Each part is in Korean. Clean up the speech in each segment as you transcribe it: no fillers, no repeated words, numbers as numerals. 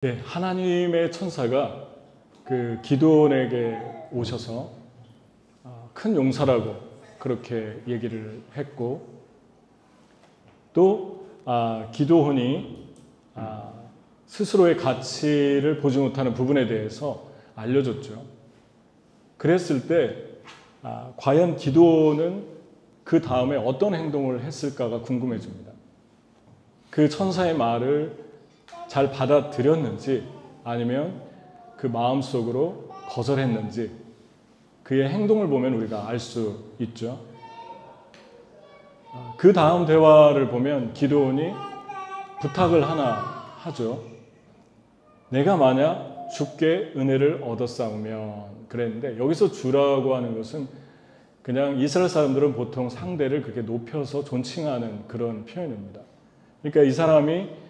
네, 하나님의 천사가 그 기드온에게 오셔서 큰 용사라고 그렇게 얘기를 했고, 또 기드온이 스스로의 가치를 보지 못하는 부분에 대해서 알려줬죠. 그랬을 때 과연 기드온은 그 다음에 어떤 행동을 했을까가 궁금해집니다. 그 천사의 말을 잘 받아들였는지 아니면 그 마음속으로 거절했는지 그의 행동을 보면 우리가 알 수 있죠. 그 다음 대화를 보면 기드온이 부탁을 하나 하죠. 내가 만약 주께 은혜를 얻었사오면 그랬는데, 여기서 주라고 하는 것은 그냥 이스라엘 사람들은 보통 상대를 그렇게 높여서 존칭하는 그런 표현입니다. 그러니까 이 사람이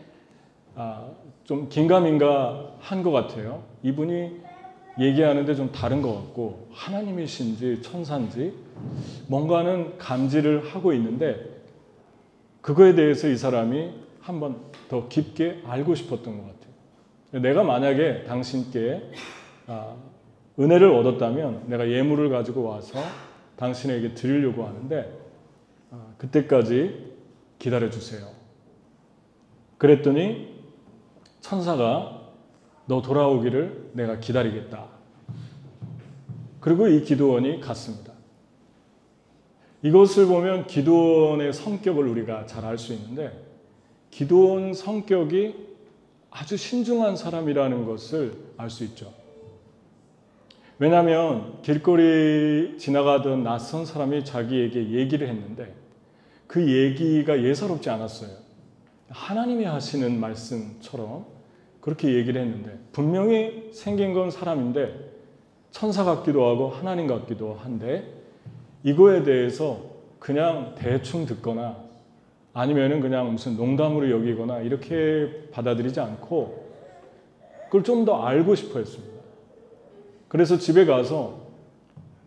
좀 긴가민가 한 것 같아요. 이분이 얘기하는데 좀 다른 것 같고, 하나님이신지 천사인지 뭔가는 감지를 하고 있는데, 그거에 대해서 이 사람이 한번 더 깊게 알고 싶었던 것 같아요. 내가 만약에 당신께 은혜를 얻었다면 내가 예물을 가지고 와서 당신에게 드리려고 하는데 그때까지 기다려주세요. 그랬더니 천사가 너 돌아오기를 내가 기다리겠다. 그리고 이 기드온이 갔습니다. 이것을 보면 기드온의 성격을 우리가 잘 알 수 있는데, 기드온 성격이 아주 신중한 사람이라는 것을 알 수 있죠. 왜냐하면 길거리 지나가던 낯선 사람이 자기에게 얘기를 했는데 그 얘기가 예사롭지 않았어요. 하나님이 하시는 말씀처럼 그렇게 얘기를 했는데, 분명히 생긴 건 사람인데 천사 같기도 하고 하나님 같기도 한데, 이거에 대해서 그냥 대충 듣거나 아니면은 그냥 무슨 농담으로 여기거나 이렇게 받아들이지 않고 그걸 좀 더 알고 싶어 했습니다. 그래서 집에 가서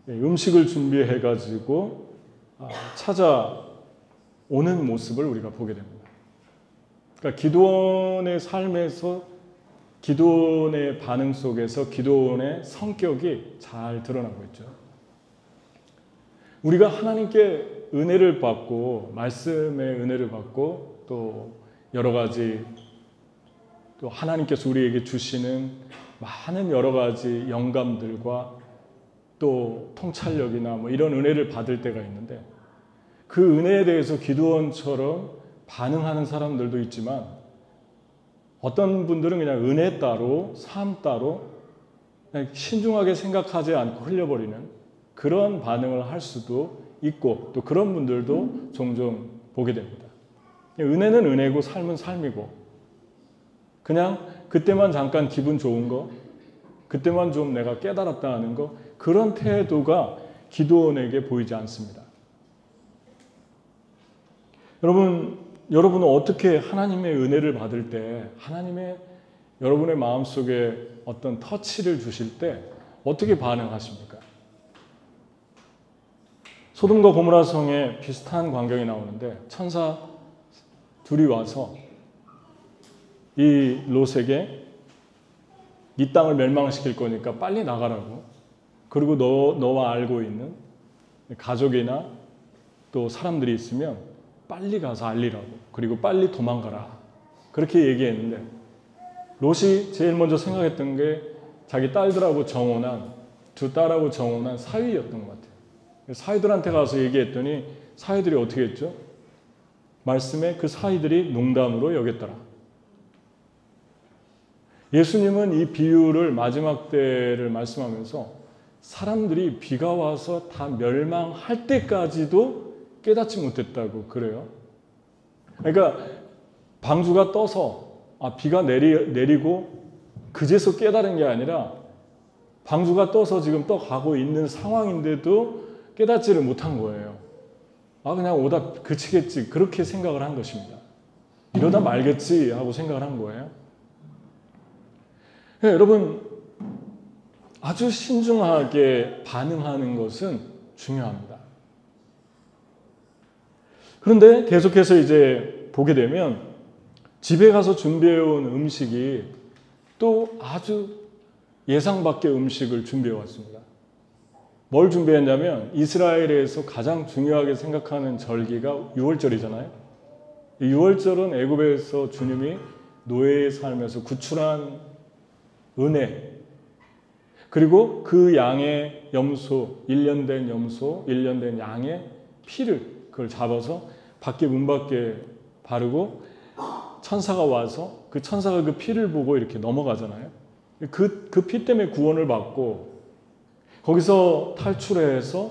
음식을 준비해 가지고 찾아오는 모습을 우리가 보게 됩니다. 그러니까 기드온의 삶에서, 기드온의 반응 속에서 기드온의 성격이 잘 드러나고 있죠. 우리가 하나님께 은혜를 받고, 말씀의 은혜를 받고, 또 여러 가지 또 하나님께서 우리에게 주시는 많은 여러 가지 영감들과 또 통찰력이나 뭐 이런 은혜를 받을 때가 있는데, 그 은혜에 대해서 기드온처럼 반응하는 사람들도 있지만, 어떤 분들은 그냥 은혜 따로 삶 따로 그냥 신중하게 생각하지 않고 흘려버리는 그런 반응을 할 수도 있고, 또 그런 분들도 종종 보게 됩니다. 은혜는 은혜고 삶은 삶이고, 그냥 그때만 잠깐 기분 좋은 거, 그때만 좀 내가 깨달았다 하는 거, 그런 태도가 기드온에게 보이지 않습니다. 여러분은 어떻게 하나님의 은혜를 받을 때, 하나님의 여러분의 마음속에 어떤 터치를 주실 때 어떻게 반응하십니까? 소돔과 고모라 성에 비슷한 광경이 나오는데, 천사 둘이 와서 이 롯에게 이 땅을 멸망시킬 거니까 빨리 나가라고, 그리고 너와 알고 있는 가족이나 또 사람들이 있으면 빨리 가서 알리라고, 그리고 빨리 도망가라, 그렇게 얘기했는데, 롯이 제일 먼저 생각했던 게 자기 딸들하고 정혼한, 두 딸하고 정혼한 사위였던 것 같아요. 사위들한테 가서 얘기했더니 사위들이 어떻게 했죠? 말씀에 그 사위들이 농담으로 여겼더라. 예수님은 이 비유를 마지막 때를 말씀하면서 사람들이 비가 와서 다 멸망할 때까지도 깨닫지 못했다고 그래요. 그러니까 방주가 떠서 비가 내리고 그제서 깨달은 게 아니라, 방주가 떠서 지금 떠가고 있는 상황인데도 깨닫지를 못한 거예요. 그냥 오다 그치겠지, 그렇게 생각을 한 것입니다. 이러다 말겠지 하고 생각을 한 거예요. 네, 여러분, 아주 신중하게 반응하는 것은 중요합니다. 그런데 계속해서 이제 보게 되면 집에 가서 준비해온 음식이 또 아주 예상 밖의 음식을 준비해 왔습니다. 뭘 준비했냐면 이스라엘에서 가장 중요하게 생각하는 절기가 유월절이잖아요. 이 유월절은 애굽에서 주님이 노예의 삶에서 구출한 은혜, 그리고 그 양의 염소, 1년 된 염소, 1년 된 양의 피를 그걸 잡아서 문 밖에 바르고 천사가 와서 그 천사가 그 피를 보고 이렇게 넘어가잖아요. 그 피 때문에 구원을 받고 거기서 탈출해서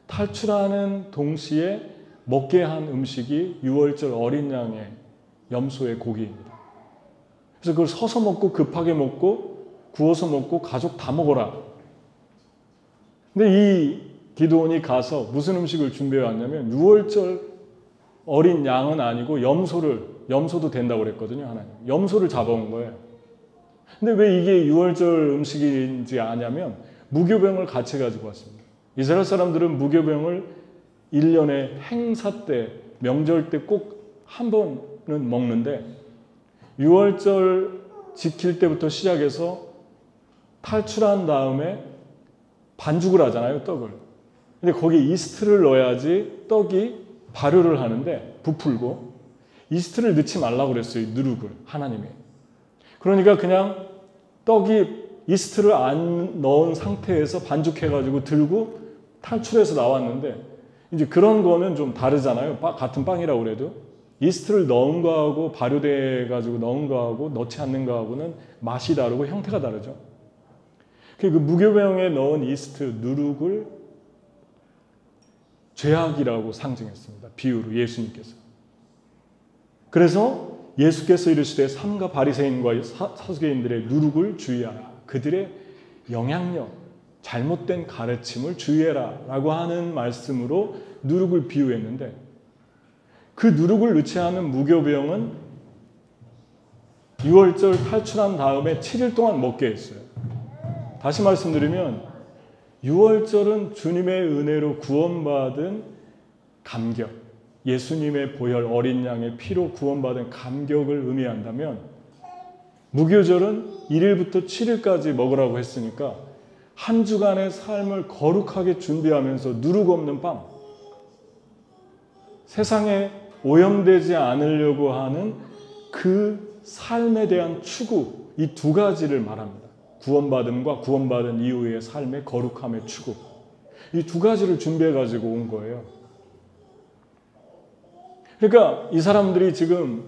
탈출하는 동시에 먹게 한 음식이 유월절 어린 양의 염소의 고기입니다. 그래서 그걸 서서 먹고 급하게 먹고 구워서 먹고 가족 다 먹어라. 근데 이 기드온이 가서 무슨 음식을 준비해 왔냐면 유월절 어린 양은 아니고 염소도 된다고 그랬거든요. 하나님. 염소를 잡아온 거예요. 근데 왜 이게 유월절 음식인지 아냐면 무교병을 같이 가지고 왔습니다. 이스라엘 사람들은 무교병을 1년에 행사 때, 명절 때 꼭 한 번은 먹는데 유월절 지킬 때부터 시작해서 탈출한 다음에 반죽을 하잖아요, 떡을. 근데 거기에 이스트를 넣어야지 떡이 발효를 하는데 부풀고 이스트를 넣지 말라고 그랬어요, 누룩을 하나님이. 그러니까 그냥 떡이 이스트를 안 넣은 상태에서 반죽해가지고 들고 탈출해서 나왔는데 이제 그런 거는 좀 다르잖아요. 같은 빵이라고 그래도. 이스트를 넣은 거하고 발효돼가지고 넣은 거하고 넣지 않는 거하고는 맛이 다르고 형태가 다르죠. 그 무교병에 넣은 이스트, 누룩을 죄악이라고 상징했습니다. 비유로 예수님께서. 그래서 예수께서 이르시되 삼가 바리새인과 사두개인들의 누룩을 주의하라. 그들의 영향력, 잘못된 가르침을 주의해라 라고 하는 말씀으로 누룩을 비유했는데 그 누룩을 넣지 않은 무교병은 유월절 탈출한 다음에 7일 동안 먹게 했어요. 다시 말씀드리면 유월절은 주님의 은혜로 구원받은 감격, 예수님의 보혈 어린 양의 피로 구원받은 감격을 의미한다면 무교절은 1일부터 7일까지 먹으라고 했으니까 한 주간의 삶을 거룩하게 준비하면서 누룩 없는 빵, 세상에 오염되지 않으려고 하는 그 삶에 대한 추구, 이 두 가지를 말합니다. 구원받음과 구원받은 이후의 삶의 거룩함의 추구. 이 두 가지를 준비해가지고 온 거예요. 그러니까 이 사람들이 지금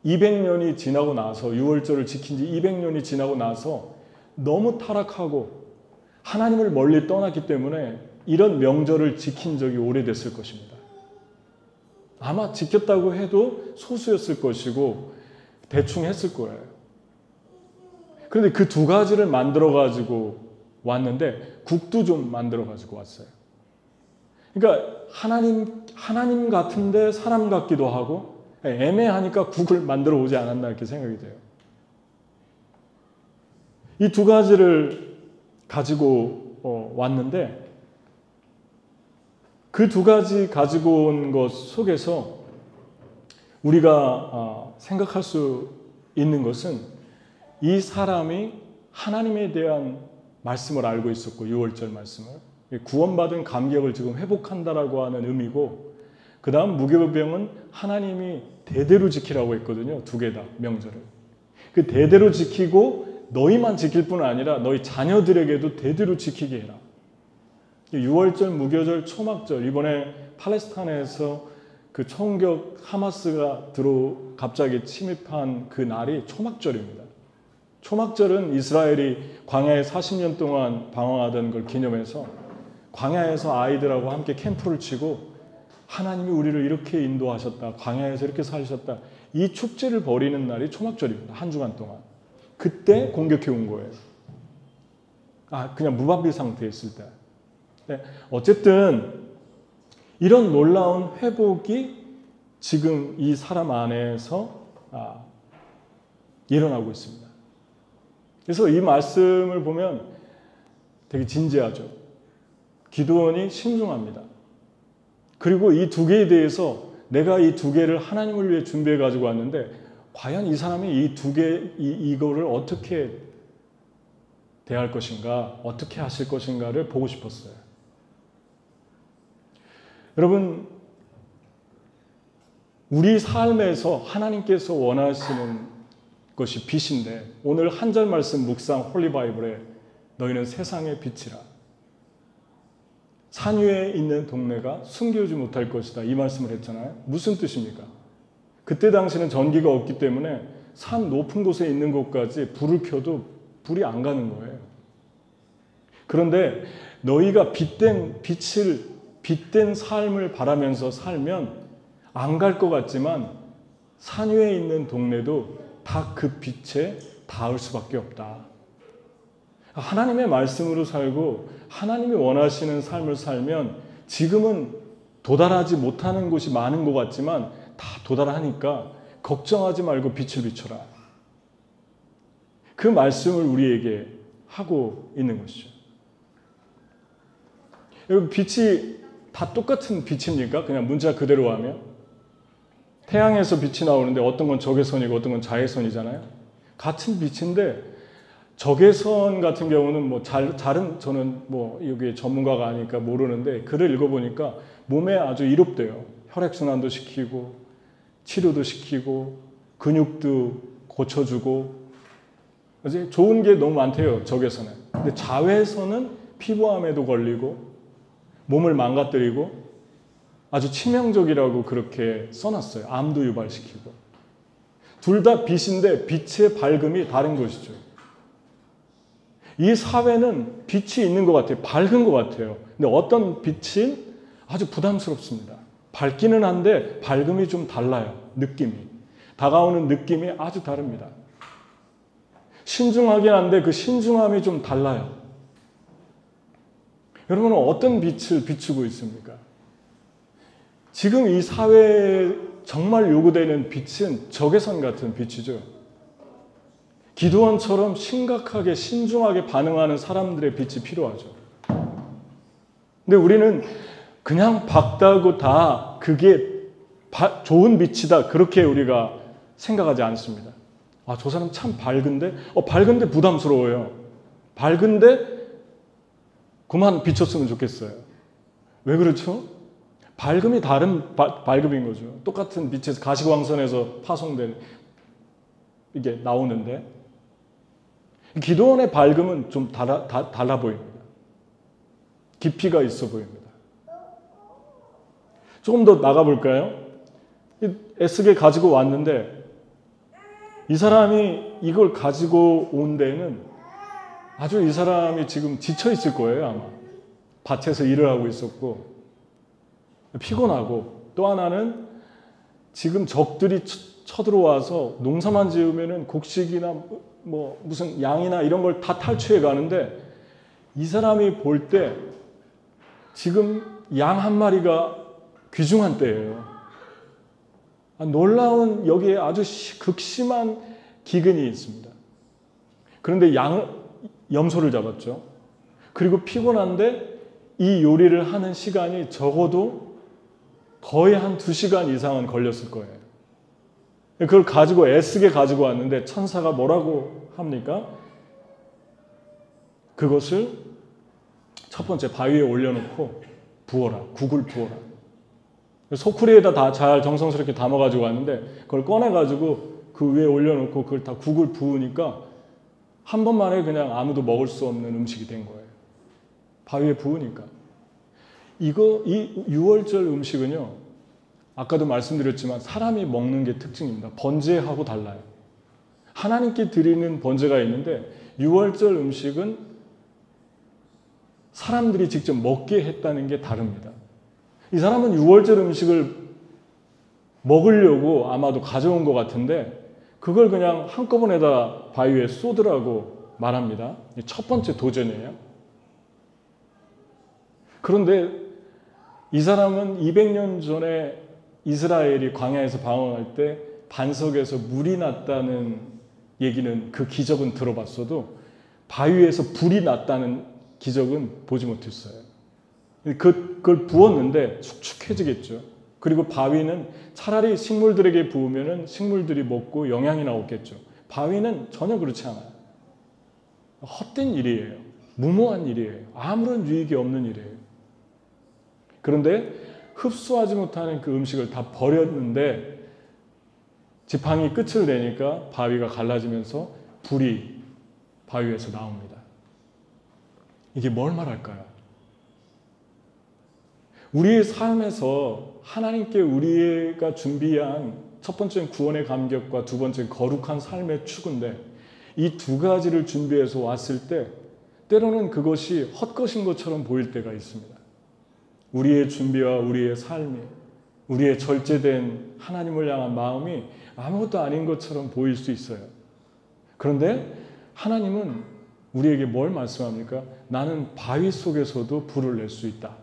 200년이 지나고 나서 유월절을 지킨 지 200년이 지나고 나서 너무 타락하고 하나님을 멀리 떠났기 때문에 이런 명절을 지킨 적이 오래됐을 것입니다. 아마 지켰다고 해도 소수였을 것이고 대충 했을 거예요. 그런데 그 두 가지를 만들어가지고 왔는데 국도 좀 만들어가지고 왔어요. 그러니까 하나님 같은데 사람 같기도 하고 애매하니까 국을 만들어 오지 않았나 이렇게 생각이 돼요. 이 두 가지를 가지고 왔는데 그 두 가지 가지고 온 것 속에서 우리가 생각할 수 있는 것은 이 사람이 하나님에 대한 말씀을 알고 있었고 유월절 말씀을 구원받은 감격을 지금 회복한다라고 하는 의미고 그 다음 무교병은 하나님이 대대로 지키라고 했거든요. 두 개 다 명절을. 그 대대로 지키고 너희만 지킬 뿐 아니라 너희 자녀들에게도 대대로 지키게 해라. 유월절, 무교절, 초막절 이번에 팔레스타인에서 그 총격 하마스가 갑자기 침입한 그 날이 초막절입니다. 초막절은 이스라엘이 광야에 40년 동안 방황하던 걸 기념해서 광야에서 아이들하고 함께 캠프를 치고 하나님이 우리를 이렇게 인도하셨다. 광야에서 이렇게 살으셨다. 이 축제를 벌이는 날이 초막절입니다. 한 주간 동안. 그때 공격해 온 거예요. 그냥 무방비 상태에 있을 때. 네, 어쨌든 이런 놀라운 회복이 지금 이 사람 안에서 일어나고 있습니다. 그래서 이 말씀을 보면 되게 진지하죠. 기드온이 신중합니다. 그리고 이 두 개에 대해서 내가 이 두 개를 하나님을 위해 준비해 가지고 왔는데 과연 이 사람이 이 두 개 이거를 어떻게 대할 것인가, 어떻게 하실 것인가를 보고 싶었어요. 여러분, 우리 삶에서 하나님께서 원하시는 것이 빛인데, 오늘 한 절 말씀 묵상 홀리 바이블에 너희는 세상의 빛이라. 산 위에 있는 동네가 숨겨지 못할 것이다, 이 말씀을 했잖아요. 무슨 뜻입니까? 그때 당시는 전기가 없기 때문에 산 높은 곳에 있는 곳까지 불을 켜도 불이 안 가는 거예요. 그런데 너희가 빛된 삶을 바라면서 살면 안 갈 것 같지만 산 위에 있는 동네도 다 그 빛에 닿을 수밖에 없다. 하나님의 말씀으로 살고 하나님이 원하시는 삶을 살면 지금은 도달하지 못하는 곳이 많은 것 같지만 다 도달하니까 걱정하지 말고 빛을 비춰라. 그 말씀을 우리에게 하고 있는 것이죠. 여러분, 빛이 다 똑같은 빛입니까? 그냥 문자 그대로 하면? 태양에서 빛이 나오는데 어떤 건 적외선이고 어떤 건 자외선이잖아요. 같은 빛인데 적외선 같은 경우는 저는 여기 전문가가 아니니까 모르는데 글을 읽어보니까 몸에 아주 이롭대요. 혈액순환도 시키고 치료도 시키고 근육도 고쳐주고 좋은 게 너무 많대요, 적외선은. 근데 자외선은 피부암에도 걸리고 몸을 망가뜨리고 아주 치명적이라고 그렇게 써놨어요. 암도 유발시키고. 둘 다 빛인데 빛의 밝음이 다른 것이죠. 이 사회는 빛이 있는 것 같아요. 밝은 것 같아요. 근데 어떤 빛은 아주 부담스럽습니다. 밝기는 한데 밝음이 좀 달라요. 느낌이. 다가오는 느낌이 아주 다릅니다. 신중하긴 한데 그 신중함이 좀 달라요. 여러분은 어떤 빛을 비추고 있습니까? 지금 이 사회에 정말 요구되는 빛은 적외선 같은 빛이죠. 기드온처럼 심각하게 신중하게 반응하는 사람들의 빛이 필요하죠. 근데 우리는 그냥 밝다고 다 그게 좋은 빛이다, 그렇게 우리가 생각하지 않습니다. 아, 저 사람 참 밝은데? 밝은데 부담스러워요. 밝은데 그만 비췄으면 좋겠어요. 왜 그렇죠? 밝음이 다른 밝음인 거죠. 똑같은 빛에서 가시광선에서 파송된 이게 나오는데 기드온의 밝음은 좀 달라 보입니다. 깊이가 있어 보입니다. 조금 더 나가볼까요? 애쓰게 가지고 왔는데 이 사람이 이걸 가지고 온 데는 아주 이 사람이 지금 지쳐 있을 거예요, 아마. 밭에서 일을 하고 있었고 피곤하고, 또 하나는 지금 적들이 쳐들어와서 농사만 지으면은 곡식이나 무슨 양이나 이런 걸 다 탈취해 가는데 이 사람이 볼 때 지금 양 한 마리가 귀중한 때예요. 놀라운 여기에 아주 극심한 기근이 있습니다. 그런데 염소를 잡았죠. 그리고 피곤한데 이 요리를 하는 시간이 적어도 거의 한 2시간 이상은 걸렸을 거예요. 그걸 가지고 애쓰게 가지고 왔는데 천사가 뭐라고 합니까? 그것을 첫 번째 바위에 올려놓고 부어라. 국을 부어라. 소쿠리에다 다 잘 정성스럽게 담아가지고 왔는데 그걸 꺼내가지고 그 위에 올려놓고 그걸 다 국을 부으니까 한 번만에 그냥 아무도 먹을 수 없는 음식이 된 거예요. 바위에 부으니까. 이 6월절 음식은요, 아까도 말씀드렸지만 사람이 먹는 게 특징입니다. 번제하고 달라요. 하나님께 드리는 번제가 있는데 6월절 음식은 사람들이 직접 먹게 했다는 게 다릅니다. 이 사람은 6월절 음식을 먹으려고 아마도 가져온 것 같은데 그걸 그냥 한꺼번에다 바위에 쏟으라고 말합니다. 첫 번째 도전이에요. 그런데 이 사람은 200년 전에 이스라엘이 광야에서 방황할 때 반석에서 물이 났다는 얘기는, 그 기적은 들어봤어도 바위에서 불이 났다는 기적은 보지 못했어요. 그걸 부었는데 축축해지겠죠. 그리고 바위는 차라리 식물들에게 부으면 식물들이 먹고 영양이 나오겠죠. 바위는 전혀 그렇지 않아요. 헛된 일이에요. 무모한 일이에요. 아무런 유익이 없는 일이에요. 그런데 흡수하지 못하는 그 음식을 다 버렸는데 지팡이 끝을 내니까 바위가 갈라지면서 불이 바위에서 나옵니다. 이게 뭘 말할까요? 우리의 삶에서 하나님께 우리가 준비한 첫 번째는 구원의 감격과 두 번째는 거룩한 삶의 추구인데 이 두 가지를 준비해서 왔을 때 때로는 그것이 헛것인 것처럼 보일 때가 있습니다. 우리의 준비와 우리의 삶이, 우리의 절제된 하나님을 향한 마음이 아무것도 아닌 것처럼 보일 수 있어요. 그런데 하나님은 우리에게 뭘 말씀합니까? 나는 바위 속에서도 불을 낼 수 있다.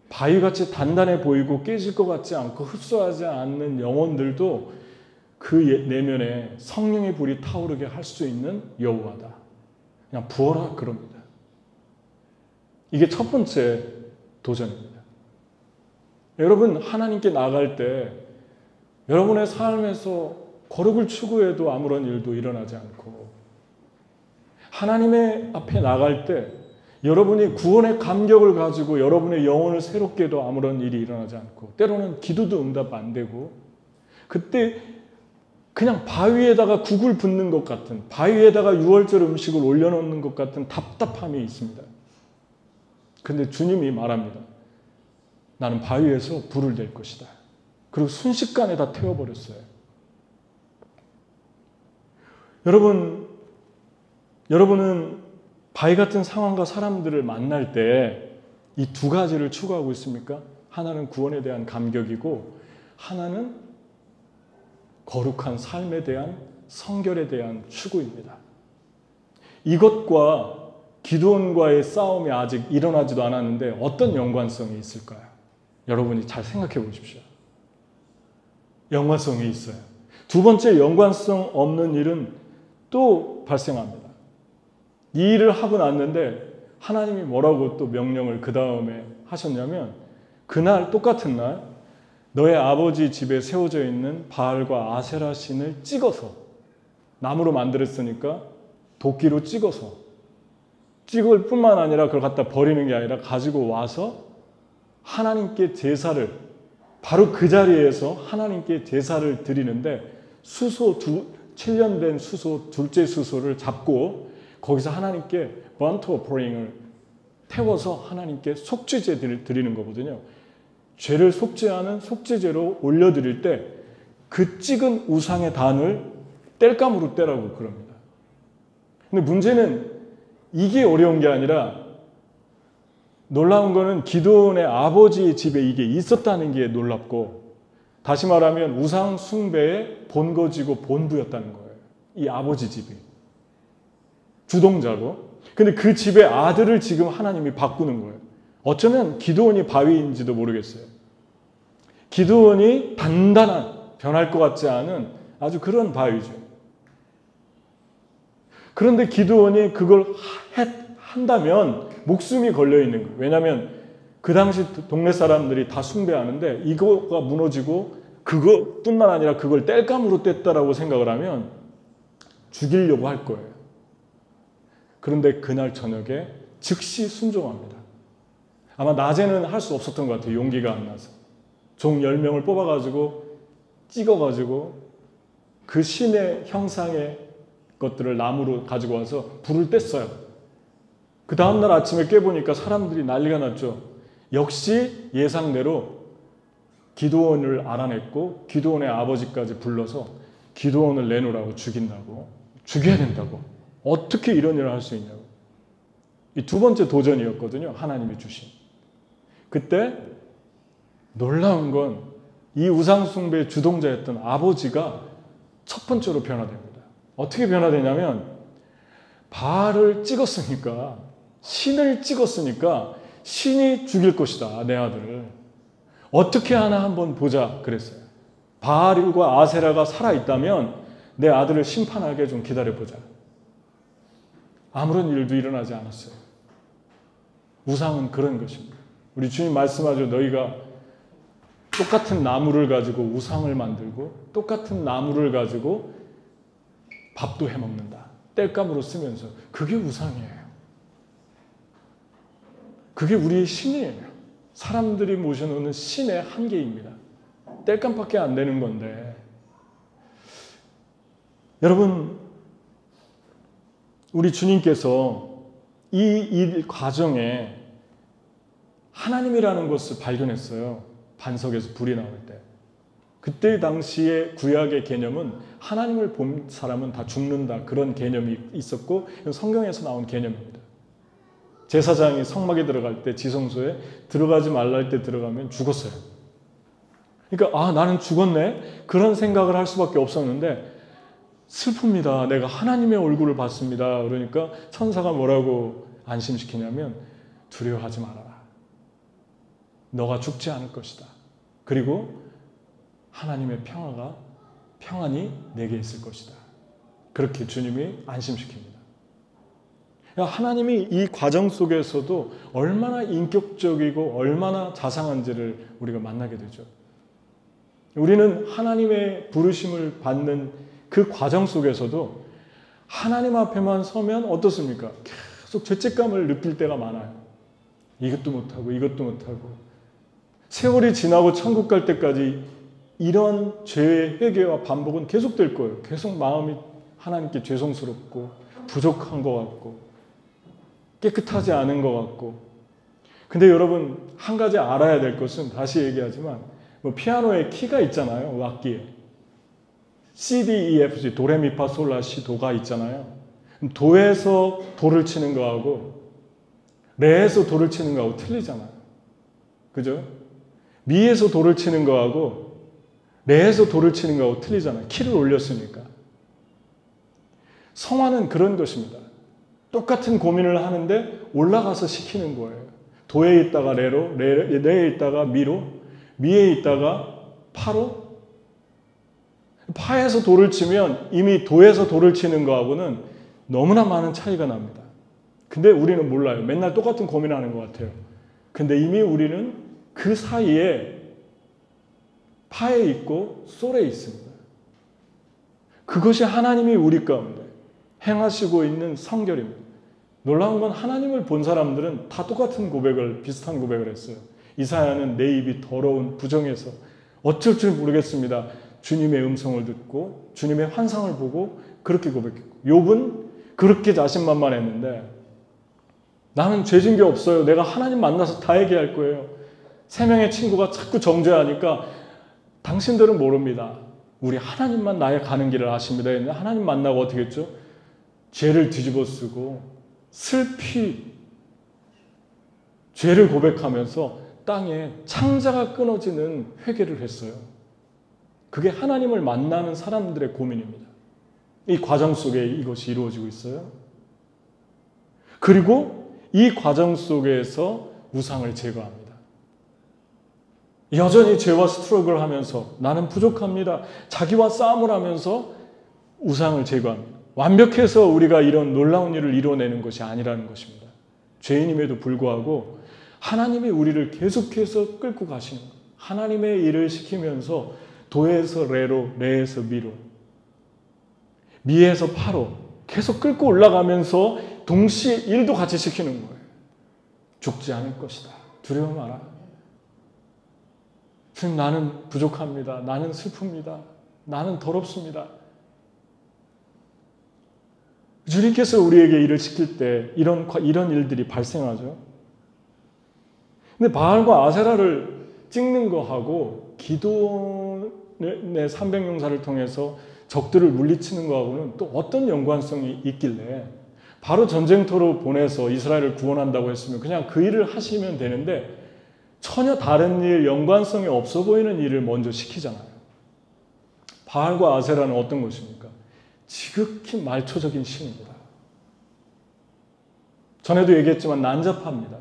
바위같이 단단해 보이고 깨질 것 같지 않고 흡수하지 않는 영혼들도 그 내면에 성령의 불이 타오르게 할 수 있는 여호와다. 그냥 부어라 그럽니다. 이게 첫 번째 도전입니다. 여러분 하나님께 나갈 때 여러분의 삶에서 거룩을 추구해도 아무런 일도 일어나지 않고 하나님의 앞에 나갈 때 여러분이 구원의 감격을 가지고 여러분의 영혼을 새롭게 해도 아무런 일이 일어나지 않고 때로는 기도도 응답 안 되고 그때 그냥 바위에다가 국을 붓는 것 같은 바위에다가 유월절 음식을 올려놓는 것 같은 답답함이 있습니다. 그런데 주님이 말합니다. 나는 바위에서 불을 낼 것이다. 그리고 순식간에 다 태워버렸어요. 여러분은 바위 같은 상황과 사람들을 만날 때 이 두 가지를 추구하고 있습니까? 하나는 구원에 대한 감격이고 하나는 거룩한 삶에 대한 성결에 대한 추구입니다. 이것과 기드온과의 싸움이 아직 일어나지도 않았는데 어떤 연관성이 있을까요? 여러분이 잘 생각해 보십시오. 연관성이 있어요. 두 번째 연관성 없는 일은 또 발생합니다. 이 일을 하고 났는데 하나님이 뭐라고 또 명령을 그 다음에 하셨냐면 그날 똑같은 날 너의 아버지 집에 세워져 있는 바알과 아세라 신을 찍어서 나무로 만들었으니까 도끼로 찍어서 찍을 뿐만 아니라 그걸 갖다 버리는 게 아니라 가지고 와서 하나님께 제사를 바로 그 자리에서 하나님께 제사를 드리는데 수소 7년 수소 둘째 수소를 잡고 거기서 하나님께 burnt offering을 태워서 하나님께 속죄제를 드리는 거거든요. 죄를 속죄하는 속죄제로 올려드릴 때 그 찍은 우상의 단을 땔감으로 떼라고 그럽니다. 근데 문제는 이게 어려운 게 아니라 놀라운 거는 기드온의 아버지의 집에 이게 있었다는 게 놀랍고 다시 말하면 우상 숭배의 본거지고 본부였다는 거예요. 이 아버지 집이. 주동자고. 근데 그 집의 아들을 지금 하나님이 바꾸는 거예요. 어쩌면 기드온이 바위인지도 모르겠어요. 기드온이 단단한 변할 것 같지 않은 아주 그런 바위죠. 그런데 기드온이 그걸 한다면 목숨이 걸려 있는 거예요. 왜냐하면 그 당시 동네 사람들이 다 숭배하는데 이거가 무너지고 그것뿐만 아니라 그걸 땔감으로 뗐다라고 생각을 하면 죽이려고 할 거예요. 그런데 그날 저녁에 즉시 순종합니다. 아마 낮에는 할 수 없었던 것 같아요. 용기가 안 나서. 종 10명을 뽑아가지고 찍어가지고 그 신의 형상의 것들을 나무로 가지고 와서 불을 뗐어요. 그 다음날 아침에 깨보니까 사람들이 난리가 났죠. 역시 예상대로 기드온을 알아냈고 기드온의 아버지까지 불러서 기드온을 내놓으라고 죽인다고. 죽여야 된다고. 어떻게 이런 일을 할 수 있냐고. 이 두 번째 도전이었거든요. 하나님이 주신. 그때 놀라운 건 이 우상숭배의 주동자였던 아버지가 첫 번째로 변화됩니다. 어떻게 변화되냐면 바알을 찍었으니까 신을 찍었으니까 신이 죽일 것이다. 내 아들을. 어떻게 하나 한번 보자 그랬어요. 바알과 아세라가 살아있다면 내 아들을 심판하게 좀 기다려보자. 아무런 일도 일어나지 않았어요. 우상은 그런 것입니다. 우리 주님 말씀하죠. 너희가 똑같은 나무를 가지고 우상을 만들고 똑같은 나무를 가지고 밥도 해먹는다. 땔감으로 쓰면서 그게 우상이에요. 그게 우리의 신이에요. 사람들이 모셔놓는 신의 한계입니다. 땔감밖에 안 되는 건데. 여러분, 우리 주님께서 이 일 과정에 하나님이라는 것을 발견했어요. 반석에서 불이 나올 때. 그때 당시의 구약의 개념은 하나님을 본 사람은 다 죽는다, 그런 개념이 있었고 성경에서 나온 개념입니다. 제사장이 성막에 들어갈 때, 지성소에 들어가지 말라 할 때 들어가면 죽었어요. 그러니까 나는 죽었네? 그런 생각을 할 수밖에 없었는데 슬픕니다. 내가 하나님의 얼굴을 봤습니다. 그러니까 천사가 뭐라고 안심시키냐면 두려워하지 말아라. 너가 죽지 않을 것이다. 그리고 하나님의 평안이 내게 있을 것이다. 그렇게 주님이 안심시킵니다. 하나님이 이 과정 속에서도 얼마나 인격적이고 얼마나 자상한지를 우리가 만나게 되죠. 우리는 하나님의 부르심을 받는 그 과정 속에서도 하나님 앞에만 서면 어떻습니까? 계속 죄책감을 느낄 때가 많아요. 이것도 못하고 이것도 못하고. 세월이 지나고 천국 갈 때까지 이런 죄의 회개와 반복은 계속될 거예요. 계속 마음이 하나님께 죄송스럽고 부족한 것 같고 깨끗하지 않은 것 같고. 근데 여러분, 한 가지 알아야 될 것은, 다시 얘기하지만 피아노에 키가 있잖아요. 악기에 C, D, E, F, G, 도레미파, 솔라, 시, 도가 있잖아요. 도에서 도를 치는 거하고 레에서 도를 치는 거하고 틀리잖아요. 그죠? 미에서 도를 치는 거하고 레에서 도를 치는 거하고 틀리잖아요. 키를 올렸으니까. 성화는 그런 것입니다. 똑같은 고민을 하는데 올라가서 시키는 거예요. 도에 있다가 레로, 레에 있다가 미로, 미에 있다가 파로. 파에서 도를 치면 이미 도에서 도를 치는 거하고는 너무나 많은 차이가 납니다. 근데 우리는 몰라요. 맨날 똑같은 고민하는 것 같아요. 근데 이미 우리는 그 사이에 파에 있고 솔에 있습니다. 그것이 하나님이 우리 가운데 행하시고 있는 성결입니다. 놀라운 건 하나님을 본 사람들은 다 똑같은 고백을, 비슷한 고백을 했어요. 이사야는 내 입이 더러운 부정해서 어쩔 줄 모르겠습니다. 주님의 음성을 듣고 주님의 환상을 보고 그렇게 고백했고, 욥은 그렇게 자신만만했는데 나는 죄진 게 없어요. 내가 하나님 만나서 다 얘기할 거예요. 3명의 친구가 자꾸 정죄하니까 당신들은 모릅니다. 우리 하나님만 나의 가는 길을 아십니다. 했는데 하나님 만나고 어떻게 했죠? 죄를 뒤집어 쓰고 슬피 죄를 고백하면서 땅에 창자가 끊어지는 회개를 했어요. 그게 하나님을 만나는 사람들의 고민입니다. 이 과정 속에 이것이 이루어지고 있어요. 그리고 이 과정 속에서 우상을 제거합니다. 여전히 죄와 스트러글 하면서 나는 부족합니다. 자기와 싸움을 하면서 우상을 제거합니다. 완벽해서 우리가 이런 놀라운 일을 이뤄내는 것이 아니라는 것입니다. 죄인임에도 불구하고 하나님이 우리를 계속해서 끌고 가시는 거예요. 하나님의 일을 시키면서 도에서 레로, 레에서 미로, 미에서 파로 계속 끌고 올라가면서 동시에 일도 같이 시키는 거예요. 죽지 않을 것이다. 두려워 마라. 주님, 나는 부족합니다. 나는 슬픕니다. 나는 더럽습니다. 주님께서 우리에게 일을 시킬 때 이런 일들이 발생하죠. 근데 바알과 아세라를 찍는 거하고 기도의 300용사를 통해서 적들을 물리치는 거하고는 또 어떤 연관성이 있길래 바로 전쟁터로 보내서 이스라엘을 구원한다고 했으면 그냥 그 일을 하시면 되는데 전혀 다른 일, 연관성이 없어 보이는 일을 먼저 시키잖아요. 바알과 아세라는 어떤 것입니까? 지극히 말초적인 신입니다. 전에도 얘기했지만 난잡합니다.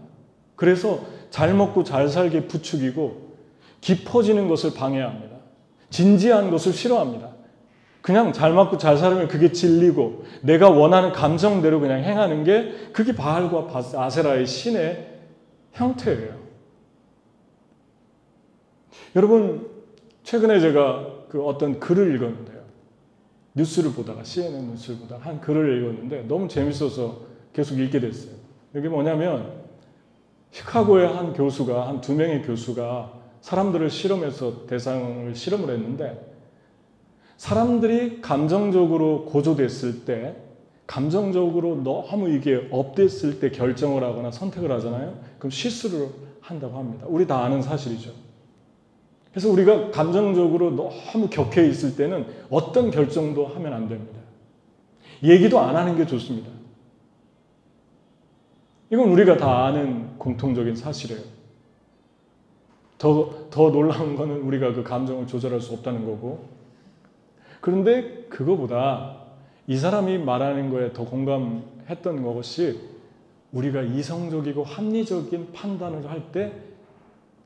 그래서 잘 먹고 잘 살게 부추기고 깊어지는 것을 방해합니다. 진지한 것을 싫어합니다. 그냥 잘 먹고 잘 살면 그게 진리고 내가 원하는 감정대로 그냥 행하는 게 그게 바알과 아세라의 신의 형태예요. 여러분, 최근에 제가 어떤 글을 읽었는데요. 뉴스를 보다가 CNN 뉴스를 보다가 한 글을 읽었는데 너무 재밌어서 계속 읽게 됐어요. 이게 뭐냐면 시카고의 한 교수가 한 2명의 교수가 사람들을 실험해서 대상을 실험을 했는데 사람들이 감정적으로 고조됐을 때 감정적으로 너무 이게 업됐을 때 결정을 하거나 선택을 하잖아요. 그럼 실수를 한다고 합니다. 우리 다 아는 사실이죠. 그래서 우리가 감정적으로 너무 격해 있을 때는 어떤 결정도 하면 안 됩니다. 얘기도 안 하는 게 좋습니다. 이건 우리가 다 아는 공통적인 사실이에요. 더 놀라운 거는 우리가 그 감정을 조절할 수 없다는 거고, 그런데 그거보다 이 사람이 말하는 거에 더 공감했던 것이 우리가 이성적이고 합리적인 판단을 할 때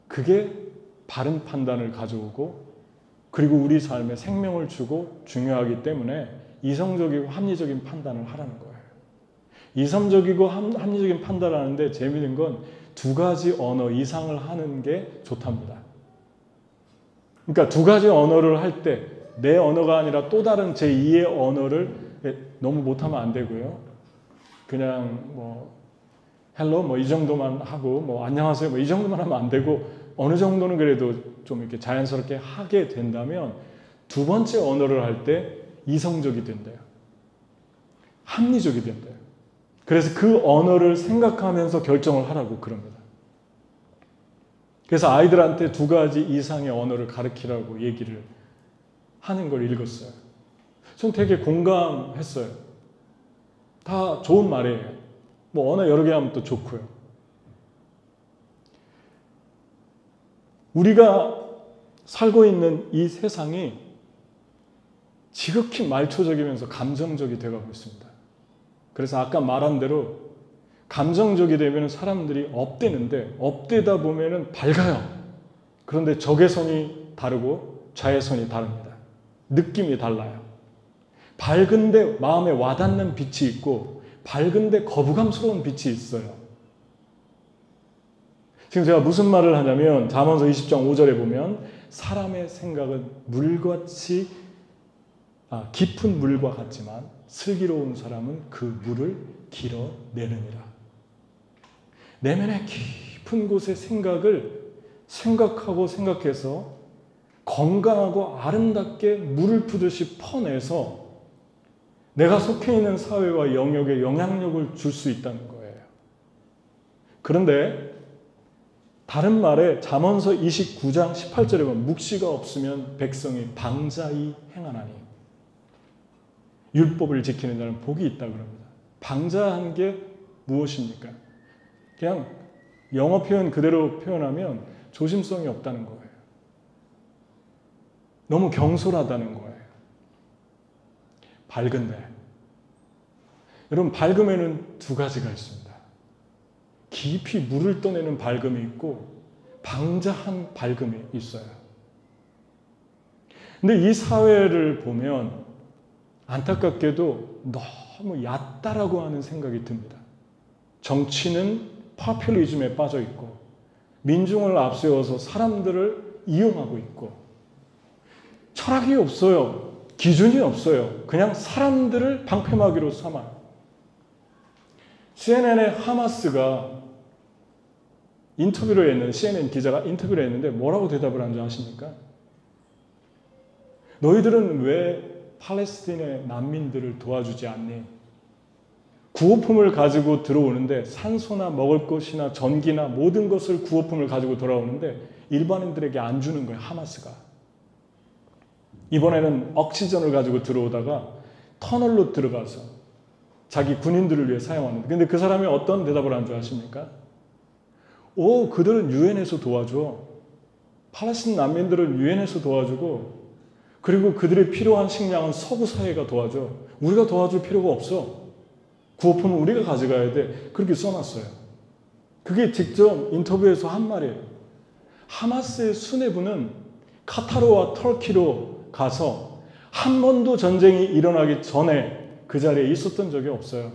그게 바른 판단을 가져오고 그리고 우리 삶에 생명을 주고 중요하기 때문에 이성적이고 합리적인 판단을 하라는 거예요. 이성적이고 합리적인 판단을 하는데 재미있는 건 2가지 언어 이상을 하는 게 좋답니다. 그러니까 2가지 언어를 할 때 내 언어가 아니라 또 다른 제2의 언어를 너무 못하면 안 되고요. 그냥 뭐 헬로 뭐 이 정도만 하고 뭐 안녕하세요 뭐 이 정도만 하면 안 되고 어느 정도는 그래도 좀 이렇게 자연스럽게 하게 된다면 2번째 언어를 할 때 이성적이 된대요. 합리적이 된대요. 그래서 그 언어를 생각하면서 결정을 하라고 그럽니다. 그래서 아이들한테 2가지 이상의 언어를 가르치라고 얘기를 하는 걸 읽었어요. 전 되게 공감했어요. 다 좋은 말이에요. 뭐 언어 여러 개 하면 또 좋고요. 우리가 살고 있는 이 세상이 지극히 말초적이면서 감정적이 되어가고 있습니다. 그래서 아까 말한 대로 감정적이 되면 사람들이 업되는데 업되다 보면 밝아요. 그런데 적외선이 다르고 자외선이 다릅니다. 느낌이 달라요. 밝은데 마음에 와닿는 빛이 있고 밝은데 거부감스러운 빛이 있어요. 지금 제가 무슨 말을 하냐면 잠언서 20장 5절에 보면 사람의 생각은 물같이 깊은 물과 같지만 슬기로운 사람은 그 물을 길어내느니라. 내면의 깊은 곳의 생각을 생각하고 생각해서 건강하고 아름답게 물을 푸듯이 퍼내서 내가 속해 있는 사회와 영역에 영향력을 줄 수 있다는 거예요. 그런데 다른 말에 잠언서 29장 18절에 보면 묵시가 없으면 백성이 방자히 행하나니 율법을 지키는 자는 복이 있다 그럽니다. 방자한 게 무엇입니까? 그냥 영어 표현 그대로 표현하면 조심성이 없다는 거예요. 너무 경솔하다는 거예요. 밝은데 여러분 밝음에는 2가지가 있습니다. 깊이 물을 떠내는 밝음이 있고 방자한 밝음이 있어요. 근데 이 사회를 보면 안타깝게도 너무 얕다라고 하는 생각이 듭니다. 정치는 파퓰리즘에 빠져 있고 민중을 앞세워서 사람들을 이용하고 있고 철학이 없어요. 기준이 없어요. 그냥 사람들을 방패막이로 삼아요. CNN의 하마스가 인터뷰를 했는데 CNN 기자가 인터뷰를 했는데 뭐라고 대답을 한 줄 아십니까? 너희들은 왜 팔레스틴의 난민들을 도와주지 않니? 구호품을 가지고 들어오는데 산소나 먹을 것이나 전기나 모든 것을 구호품을 가지고 돌아오는데 일반인들에게 안 주는 거예요. 하마스가. 이번에는 옥시전을 가지고 들어오다가 터널로 들어가서 자기 군인들을 위해 사용하는데 근데 그 사람이 어떤 대답을 한 줄 아십니까? 그들은 유엔에서 도와줘. 팔레스틴 난민들은 유엔에서 도와주고 그리고 그들이 필요한 식량은 서구 사회가 도와줘. 우리가 도와줄 필요가 없어. 구호품은 우리가 가져가야 돼. 그렇게 써놨어요. 그게 직접 인터뷰에서 한 말이에요. 하마스의 수뇌부는 카타르와 터키로 가서 한 번도 전쟁이 일어나기 전에 그 자리에 있었던 적이 없어요.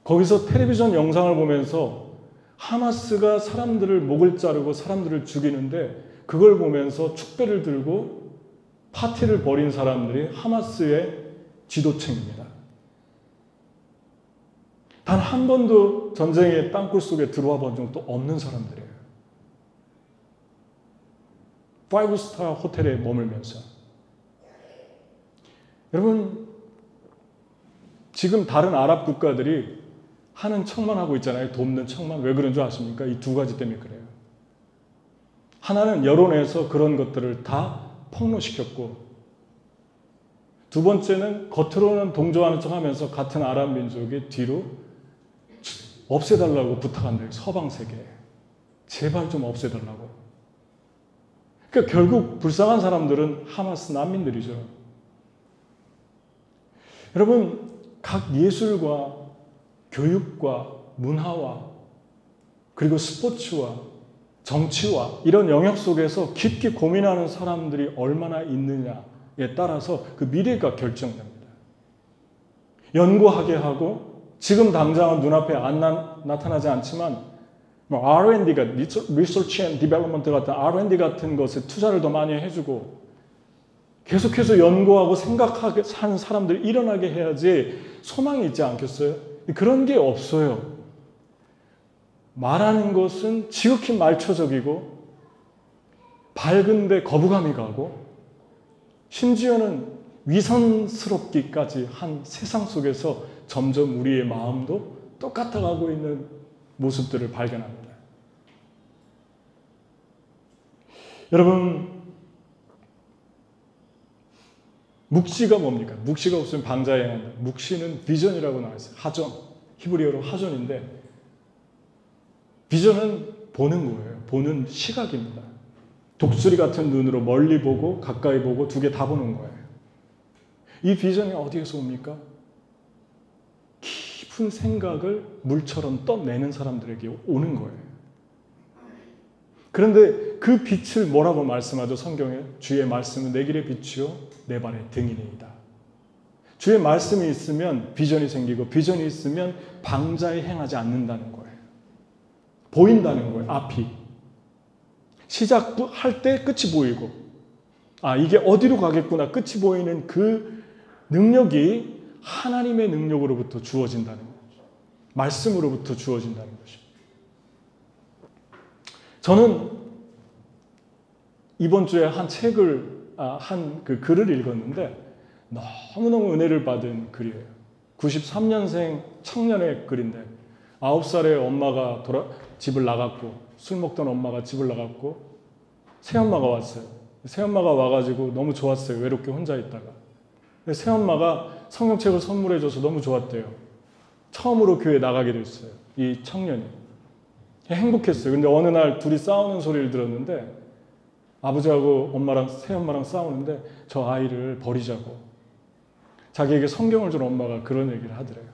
거기서 텔레비전 영상을 보면서 하마스가 사람들을 목을 자르고 사람들을 죽이는데 그걸 보면서 축배를 들고 파티를 벌인 사람들이 하마스의 지도층입니다. 단 한 번도 전쟁의 땅굴 속에 들어와 본 적도 없는 사람들이에요. 5스타 호텔에 머물면서. 여러분, 지금 다른 아랍 국가들이 하는 척만 하고 있잖아요. 돕는 척만. 왜 그런 줄 아십니까? 이 두 가지 때문에 그래요. 하나는 여론에서 그런 것들을 다 폭로시켰고, 두 번째는 겉으로는 동조하는 척 하면서 같은 아랍 민족의 뒤로 없애달라고 부탁한대요. 서방 세계에. 제발 좀 없애달라고. 그러니까 결국 불쌍한 사람들은 하마스 난민들이죠. 여러분, 각 예술과 교육과 문화와 그리고 스포츠와 정치와 이런 영역 속에서 깊게 고민하는 사람들이 얼마나 있느냐에 따라서 그 미래가 결정됩니다. 연구하게 하고 지금 당장은 눈앞에 안 나타나지 않지만 R&D가 Research and Development 같은 R&D 같은 것에 투자를 더 많이 해주고 계속해서 연구하고 생각하게 하는 사람들이 일어나게 해야지 소망이 있지 않겠어요? 그런 게 없어요. 말하는 것은 지극히 말초적이고 밝은데 거부감이 가고 심지어는 위선스럽기까지 한 세상 속에서 점점 우리의 마음도 똑같아가고 있는 모습들을 발견합니다. 여러분, 묵시가 뭡니까? 묵시가 없으면 방자에 행한다. 묵시는 비전이라고 나와 있어요. 하전, 히브리어로 하전인데 비전은 보는 거예요. 보는 시각입니다. 독수리 같은 눈으로 멀리 보고 가까이 보고 두 개 다 보는 거예요. 이 비전이 어디에서 옵니까? 깊은 생각을 물처럼 떠내는 사람들에게 오는 거예요. 그런데 그 빛을 뭐라고 말씀하죠? 성경에 주의 말씀은 내 길의 빛이요 내 발의 등이니이다. 주의 말씀이 있으면 비전이 생기고 비전이 있으면 방자에 행하지 않는다는 거예요. 보인다는 거예요. 앞이. 시작할 때 끝이 보이고 이게 어디로 가겠구나 끝이 보이는 그 능력이 하나님의 능력으로부터 주어진다는 거죠. 말씀으로부터 주어진다는 것입니다. 저는 이번 주에 한 책을 한 그 글을 읽었는데 너무너무 은혜를 받은 글이에요. 93년생 청년의 글인데 9살에 엄마가 집을 나갔고 술 먹던 엄마가 집을 나갔고 새엄마가 왔어요. 새엄마가 와가지고 너무 좋았어요. 외롭게 혼자 있다가. 새엄마가 성경책을 선물해줘서 너무 좋았대요. 처음으로 교회 나가게 됐어요. 이 청년이. 행복했어요. 근데 어느 날 둘이 싸우는 소리를 들었는데 아버지하고 엄마랑 새엄마랑 싸우는데 저 아이를 버리자고 자기에게 성경을 준 엄마가 그런 얘기를 하더래요.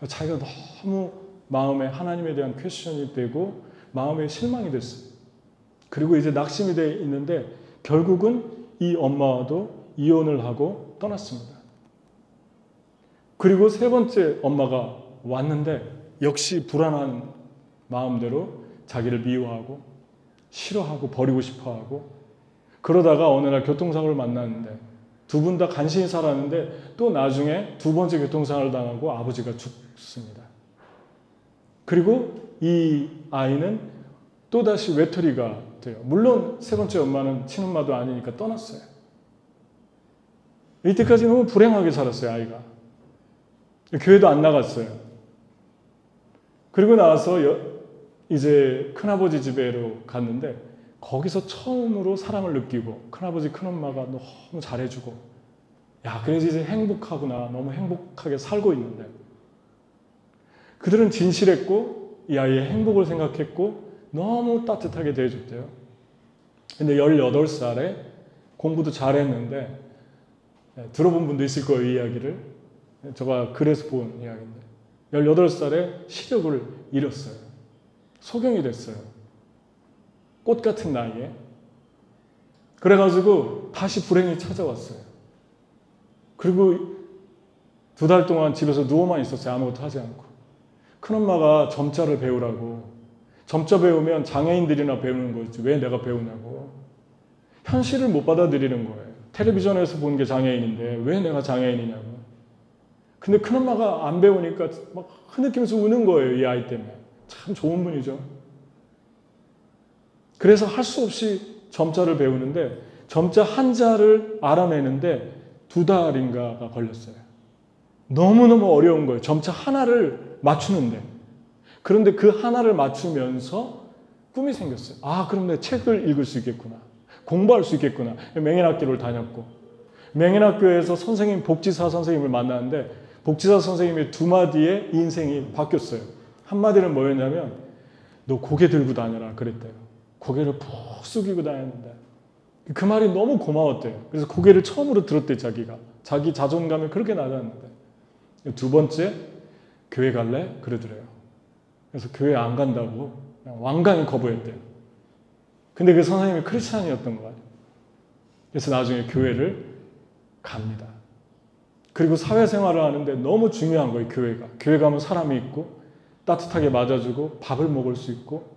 자기가 너무 마음에 하나님에 대한 퀘스천이 되고 마음에 실망이 됐어요. 그리고 이제 낙심이 돼 있는데 결국은 이 엄마와도 이혼을 하고 떠났습니다. 그리고 세 번째 엄마가 왔는데 역시 불안한 마음대로 자기를 미워하고 싫어하고 버리고 싶어하고 그러다가 어느 날 교통사고를 만났는데 두 분 다 간신히 살았는데 또 나중에 두 번째 교통사고를 당하고 아버지가 죽습니다. 그리고 이 아이는 또다시 외톨이가 돼요. 물론 세 번째 엄마는 친엄마도 아니니까 떠났어요. 이때까지 너무 불행하게 살았어요, 아이가. 교회도 안 나갔어요. 그리고 나서 이제 큰아버지 집에로 갔는데 거기서 처음으로 사랑을 느끼고 큰아버지 큰엄마가 너무 잘해주고 그래서 이제 행복하구나 너무 행복하게 살고 있는데 그들은 진실했고 이 아이의 행복을 생각했고 너무 따뜻하게 대해줬대요. 근데 18살에 공부도 잘했는데 들어본 분도 있을 거예요, 이 이야기를. 제가 글에서 본 이야기인데 18살에 시력을 잃었어요. 소경이 됐어요. 꽃 같은 나이에. 그래가지고 다시 불행이 찾아왔어요. 그리고 2달 동안 집에서 누워만 있었어요. 아무것도 하지 않고. 큰엄마가 점자를 배우라고. 점자 배우면 장애인들이나 배우는 거지 왜 내가 배우냐고. 현실을 못 받아들이는 거예요. 텔레비전에서 본 게 장애인인데 왜 내가 장애인이냐고. 근데 큰엄마가 안 배우니까 막 흐느끼면서 우는 거예요. 이 아이 때문에. 참 좋은 분이죠. 그래서 할 수 없이 점자를 배우는데 점자 한자를 알아내는데 2달인가가 걸렸어요. 너무너무 어려운 거예요. 점자 하나를 맞추는데. 그런데 그 하나를 맞추면서 꿈이 생겼어요. 아, 그럼 내 책을 읽을 수 있겠구나. 공부할 수 있겠구나. 맹인학교를 다녔고, 맹인학교에서 선생님, 복지사 선생님을 만났는데 복지사 선생님의 2마디에 인생이 바뀌었어요. 한마디는 뭐였냐면 너 고개 들고 다녀라 그랬대요. 고개를 푹 숙이고 다녔는데 그 말이 너무 고마웠대요. 그래서 고개를 처음으로 들었대. 자기가. 자기 자존감이 그렇게 낮았는데. 2번째, 교회 갈래? 그러더래요. 그래서 교회 안 간다고 그냥 완강히 거부했대요. 근데 그 선생님이 크리스찬이었던 것 같아요. 그래서 나중에 교회를 갑니다. 그리고 사회생활을 하는데 너무 중요한 거예요. 교회가. 교회 가면 사람이 있고 따뜻하게 맞아주고 밥을 먹을 수 있고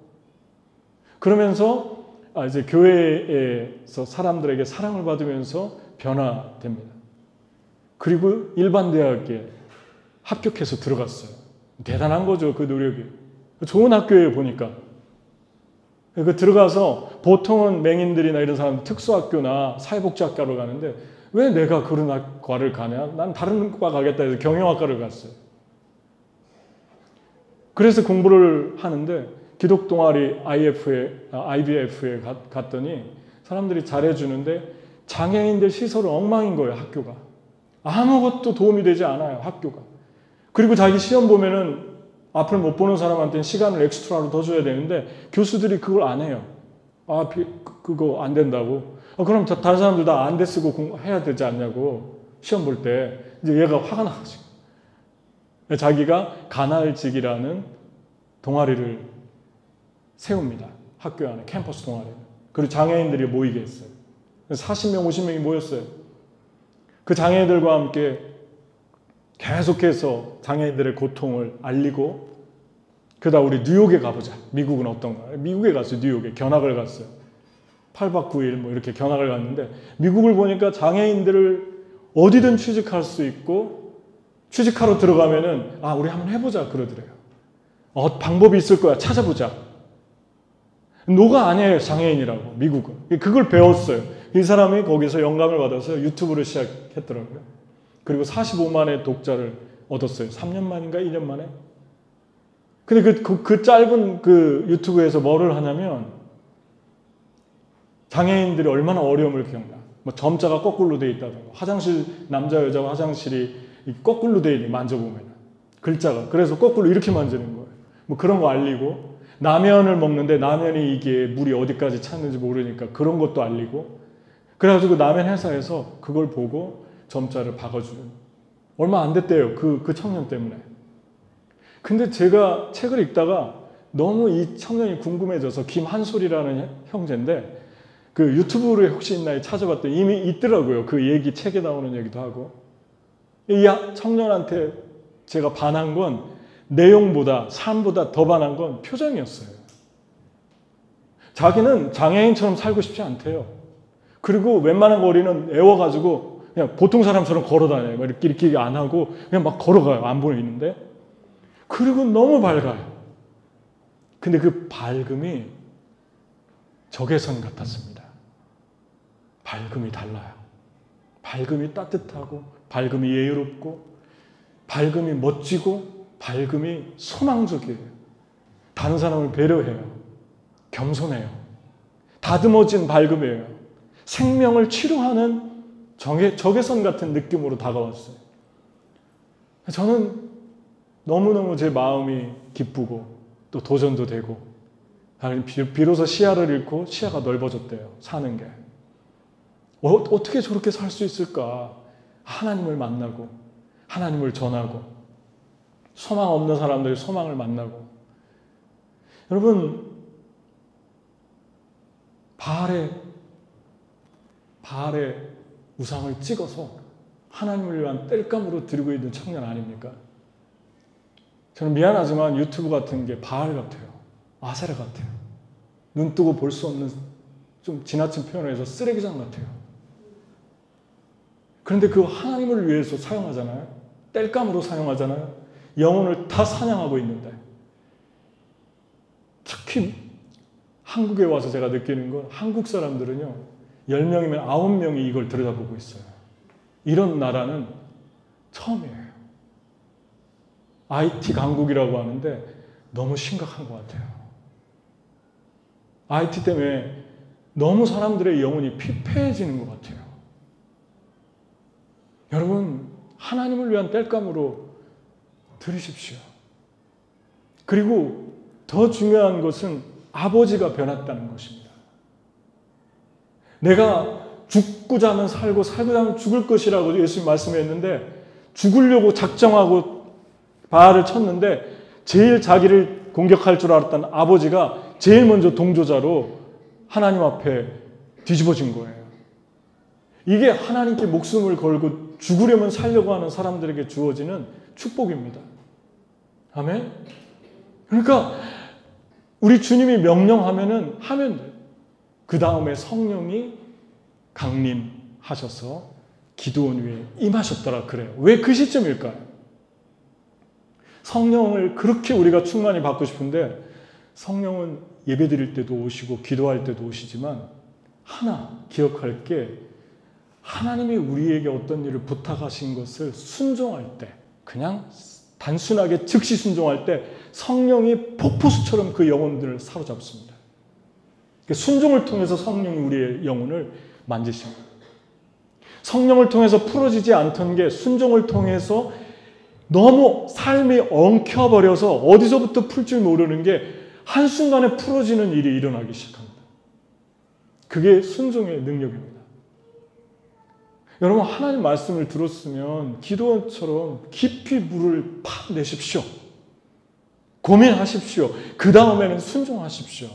그러면서 이제 교회에서 사람들에게 사랑을 받으면서 변화됩니다. 그리고 일반 대학에 합격해서 들어갔어요. 대단한 거죠. 그 노력이. 좋은 학교에 보니까. 그 들어가서 보통은 맹인들이나 이런 사람 특수학교나 사회복지학과로 가는데 왜 내가 그런 학과를 가냐? 난 다른 과 가겠다 해서 경영학과를 갔어요. 그래서 공부를 하는데 기독 동아리 IBF에 갔더니 사람들이 잘해주는데 장애인들 시설은 엉망인 거예요. 학교가. 아무것도 도움이 되지 않아요. 학교가. 그리고 자기 시험 보면은 앞을 못 보는 사람한테는 시간을 엑스트라로 더 줘야 되는데 교수들이 그걸 안 해요. 아, 그거 안 된다고. 그럼 다른 사람들 다 안 돼 쓰고 해야 되지 않냐고. 시험 볼 때. 이제 얘가 화가 나가지고. 자기가 가날직이라는 동아리를 세웁니다. 학교 안에 캠퍼스 동아리를. 그리고 장애인들이 모이게 했어요. 40명, 50명이 모였어요. 그 장애인들과 함께 계속해서 장애인들의 고통을 알리고 그러다 우리 뉴욕에 가보자. 미국은 어떤가? 미국에 갔어요. 뉴욕에. 견학을 갔어요. 8박 9일 뭐 이렇게 견학을 갔는데 미국을 보니까 장애인들을 어디든 취직할 수 있고 취직하러 들어가면은 아, 우리 한번 해보자 그러더래요. 방법이 있을 거야. 찾아보자. 노가 아니에요. 장애인이라고. 미국은. 그걸 배웠어요. 이 사람이 거기서 영감을 받아서 유튜브를 시작했더라고요. 그리고 45만의 독자를 얻었어요. 3년 만인가 2년 만에. 근데 그 짧은 그 유튜브에서 뭐를 하냐면 장애인들이 얼마나 어려움을 겪나. 뭐 점자가 거꾸로 돼 있다든가. 화장실, 남자, 여자 화장실이 거꾸로 돼 있는 만져보면. 글자가. 그래서 거꾸로 이렇게 만지는 거예요. 뭐 그런 거 알리고. 라면을 먹는데 라면이 이게 물이 어디까지 찼는지 모르니까 그런 것도 알리고. 그래가지고 라면 회사에서 그걸 보고 점자를 박아주는. 얼마 안 됐대요. 그 청년 때문에. 근데 제가 책을 읽다가 너무 이 청년이 궁금해져서 김한솔이라는 형제인데 그 유튜브를 혹시 있나요? 찾아봤더니 이미 있더라고요. 그 얘기 책에 나오는 얘기도 하고. 이 청년한테 제가 반한 건 내용보다 삶보다 더 반한 건 표정이었어요. 자기는 장애인처럼 살고 싶지 않대요. 그리고 웬만한 거리는 애워가지고 그냥 보통 사람처럼 걸어다녀요. 이렇게 안 하고 그냥 막 걸어가요. 안 보이는데. 그리고 너무 밝아요. 근데 그 밝음이 적외선 같았습니다. 밝음이 달라요. 밝음이 따뜻하고 밝음이 예의롭고 밝음이 멋지고 밝음이 소망적이에요. 다른 사람을 배려해요. 겸손해요. 다듬어진 밝음이에요. 생명을 치료하는 적외선 같은 느낌으로 다가왔어요. 저는 너무너무 제 마음이 기쁘고 또 도전도 되고 비로소 시야를 잃고 시야가 넓어졌대요. 사는 게. 어떻게 저렇게 살 수 있을까? 하나님을 만나고 하나님을 전하고 소망 없는 사람들이 소망을 만나고. 여러분, 바알의 우상을 찍어서 하나님을 위한 땔감으로 드리고 있는 청년 아닙니까? 저는 미안하지만 유튜브 같은 게 바알 같아요. 아세라 같아요. 눈 뜨고 볼 수 없는 좀 지나친 표현을 해서 쓰레기장 같아요. 그런데 그 하나님을 위해서 사용하잖아요. 땔감으로 사용하잖아요. 영혼을 다 사냥하고 있는데. 특히 한국에 와서 제가 느끼는 건 한국 사람들은요. 10명이면 9명이 이걸 들여다보고 있어요. 이런 나라는 처음이에요. IT 강국이라고 하는데 너무 심각한 것 같아요. IT 때문에 너무 사람들의 영혼이 피폐해지는 것 같아요. 여러분, 하나님을 위한 땔감으로 들으십시오. 그리고 더 중요한 것은 아버지가 변했다는 것입니다. 내가 죽고자 하면 살고 살고자 하면 죽을 것이라고 예수님 말씀했는데 죽으려고 작정하고 바알을 쳤는데 제일 자기를 공격할 줄 알았던 아버지가 제일 먼저 동조자로 하나님 앞에 뒤집어진 거예요. 이게 하나님께 목숨을 걸고 죽으려면 살려고 하는 사람들에게 주어지는 축복입니다. 아멘? 그러니까 우리 주님이 명령하면은 하면 돼요. 그 다음에 성령이 강림하셔서 기드온 위에 임하셨더라 그래요. 왜 그 시점일까요? 성령을 그렇게 우리가 충만히 받고 싶은데 성령은 예배드릴 때도 오시고 기도할 때도 오시지만 하나 기억할 게 하나님이 우리에게 어떤 일을 부탁하신 것을 순종할 때 그냥 단순하게 즉시 순종할 때 성령이 폭포수처럼 그 영혼들을 사로잡습니다. 순종을 통해서 성령이 우리의 영혼을 만지십니다. 성령을 통해서 풀어지지 않던 게 순종을 통해서 너무 삶이 엉켜버려서 어디서부터 풀 줄 모르는 게 한순간에 풀어지는 일이 일어나기 시작합니다. 그게 순종의 능력입니다. 여러분, 하나님 말씀을 들었으면 기도원처럼 깊이 물을 파내십시오. 고민하십시오. 그 다음에는 순종하십시오.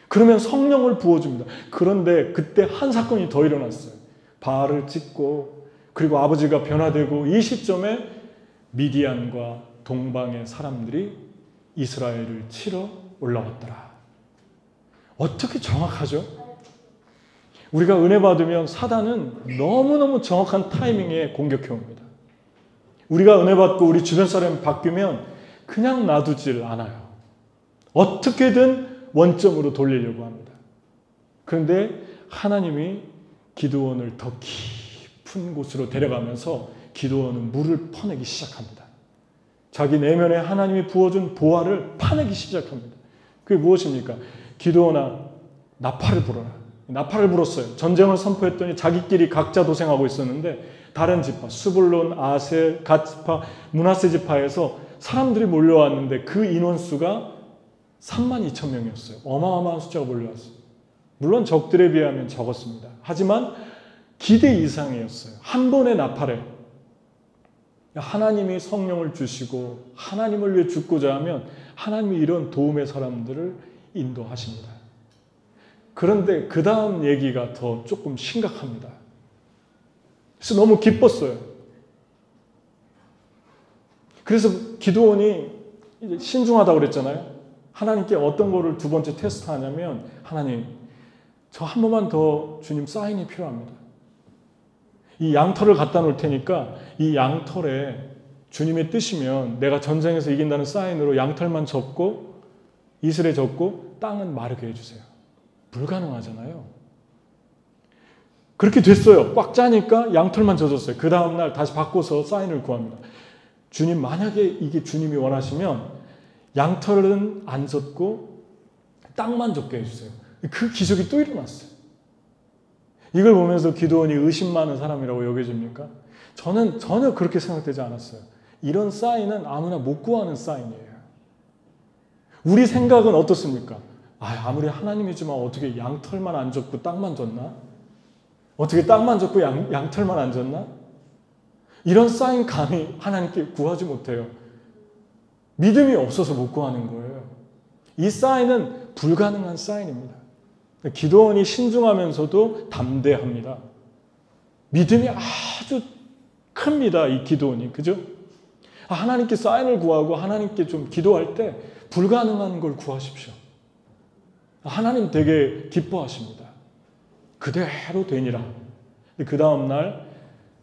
그러면 성령을 부어줍니다. 그런데 그때 한 사건이 더 일어났어요. 바알을 찍고 그리고 아버지가 변화되고 이 시점에 미디안과 동방의 사람들이 이스라엘을 치러 올라왔더라. 어떻게 정확하죠? 우리가 은혜 받으면 사단은 너무너무 정확한 타이밍에 공격해 옵니다. 우리가 은혜 받고 우리 주변 사람이 바뀌면 그냥 놔두질 않아요. 어떻게든 원점으로 돌리려고 합니다. 그런데 하나님이 기드온을 더 깊은 곳으로 데려가면서 기드온은 물을 퍼내기 시작합니다. 자기 내면에 하나님이 부어준 보화를 파내기 시작합니다. 그게 무엇입니까? 기드온아, 나팔을 불어라. 나팔을 불었어요. 전쟁을 선포했더니 자기끼리 각자 도생하고 있었는데 다른 지파, 스불론, 아셀, 갓 지파, 므낫세 지파에서 사람들이 몰려왔는데 그 인원수가 32,000명이었어요. 어마어마한 숫자가 몰려왔어요. 물론 적들에 비하면 적었습니다. 하지만 기대 이상이었어요. 한 번의 나팔에 하나님이 성령을 주시고 하나님을 위해 죽고자 하면 하나님이 이런 도움의 사람들을 인도하십니다. 그런데 그 다음 얘기가 더 조금 심각합니다. 그래서 너무 기뻤어요. 그래서 기드온이 이제 신중하다고 그랬잖아요. 하나님께 어떤 거를 두 번째 테스트하냐면 하나님, 저 한 번만 더 주님 사인이 필요합니다. 이 양털을 갖다 놓을 테니까 이 양털에 주님의 뜻이면 내가 전쟁에서 이긴다는 사인으로 양털만 접고 이슬에 접고 땅은 마르게 해주세요. 불가능하잖아요. 그렇게 됐어요. 꽉 짜니까 양털만 젖었어요. 그 다음날 다시 바꿔서 사인을 구합니다. 주님, 만약에 이게 주님이 원하시면 양털은 안 젖고 땅만 젖게 해주세요. 그 기적이 또 일어났어요. 이걸 보면서 기드온이 의심 많은 사람이라고 여겨집니까? 저는 전혀 그렇게 생각되지 않았어요. 이런 사인은 아무나 못 구하는 사인이에요. 우리 생각은 어떻습니까? 아무리 하나님이지만 어떻게 양털만 안 젖고 땅만 젖나? 어떻게 땅만 젖고 양털만 안 젖나? 이런 사인 감히 하나님께 구하지 못해요. 믿음이 없어서 못 구하는 거예요. 이 사인은 불가능한 사인입니다. 기드온이 신중하면서도 담대합니다. 믿음이 아주 큽니다. 이 기드온이. 그죠? 하나님께 사인을 구하고 하나님께 좀 기도할 때 불가능한 걸 구하십시오. 하나님 되게 기뻐하십니다. 그대로 되니라. 그 다음날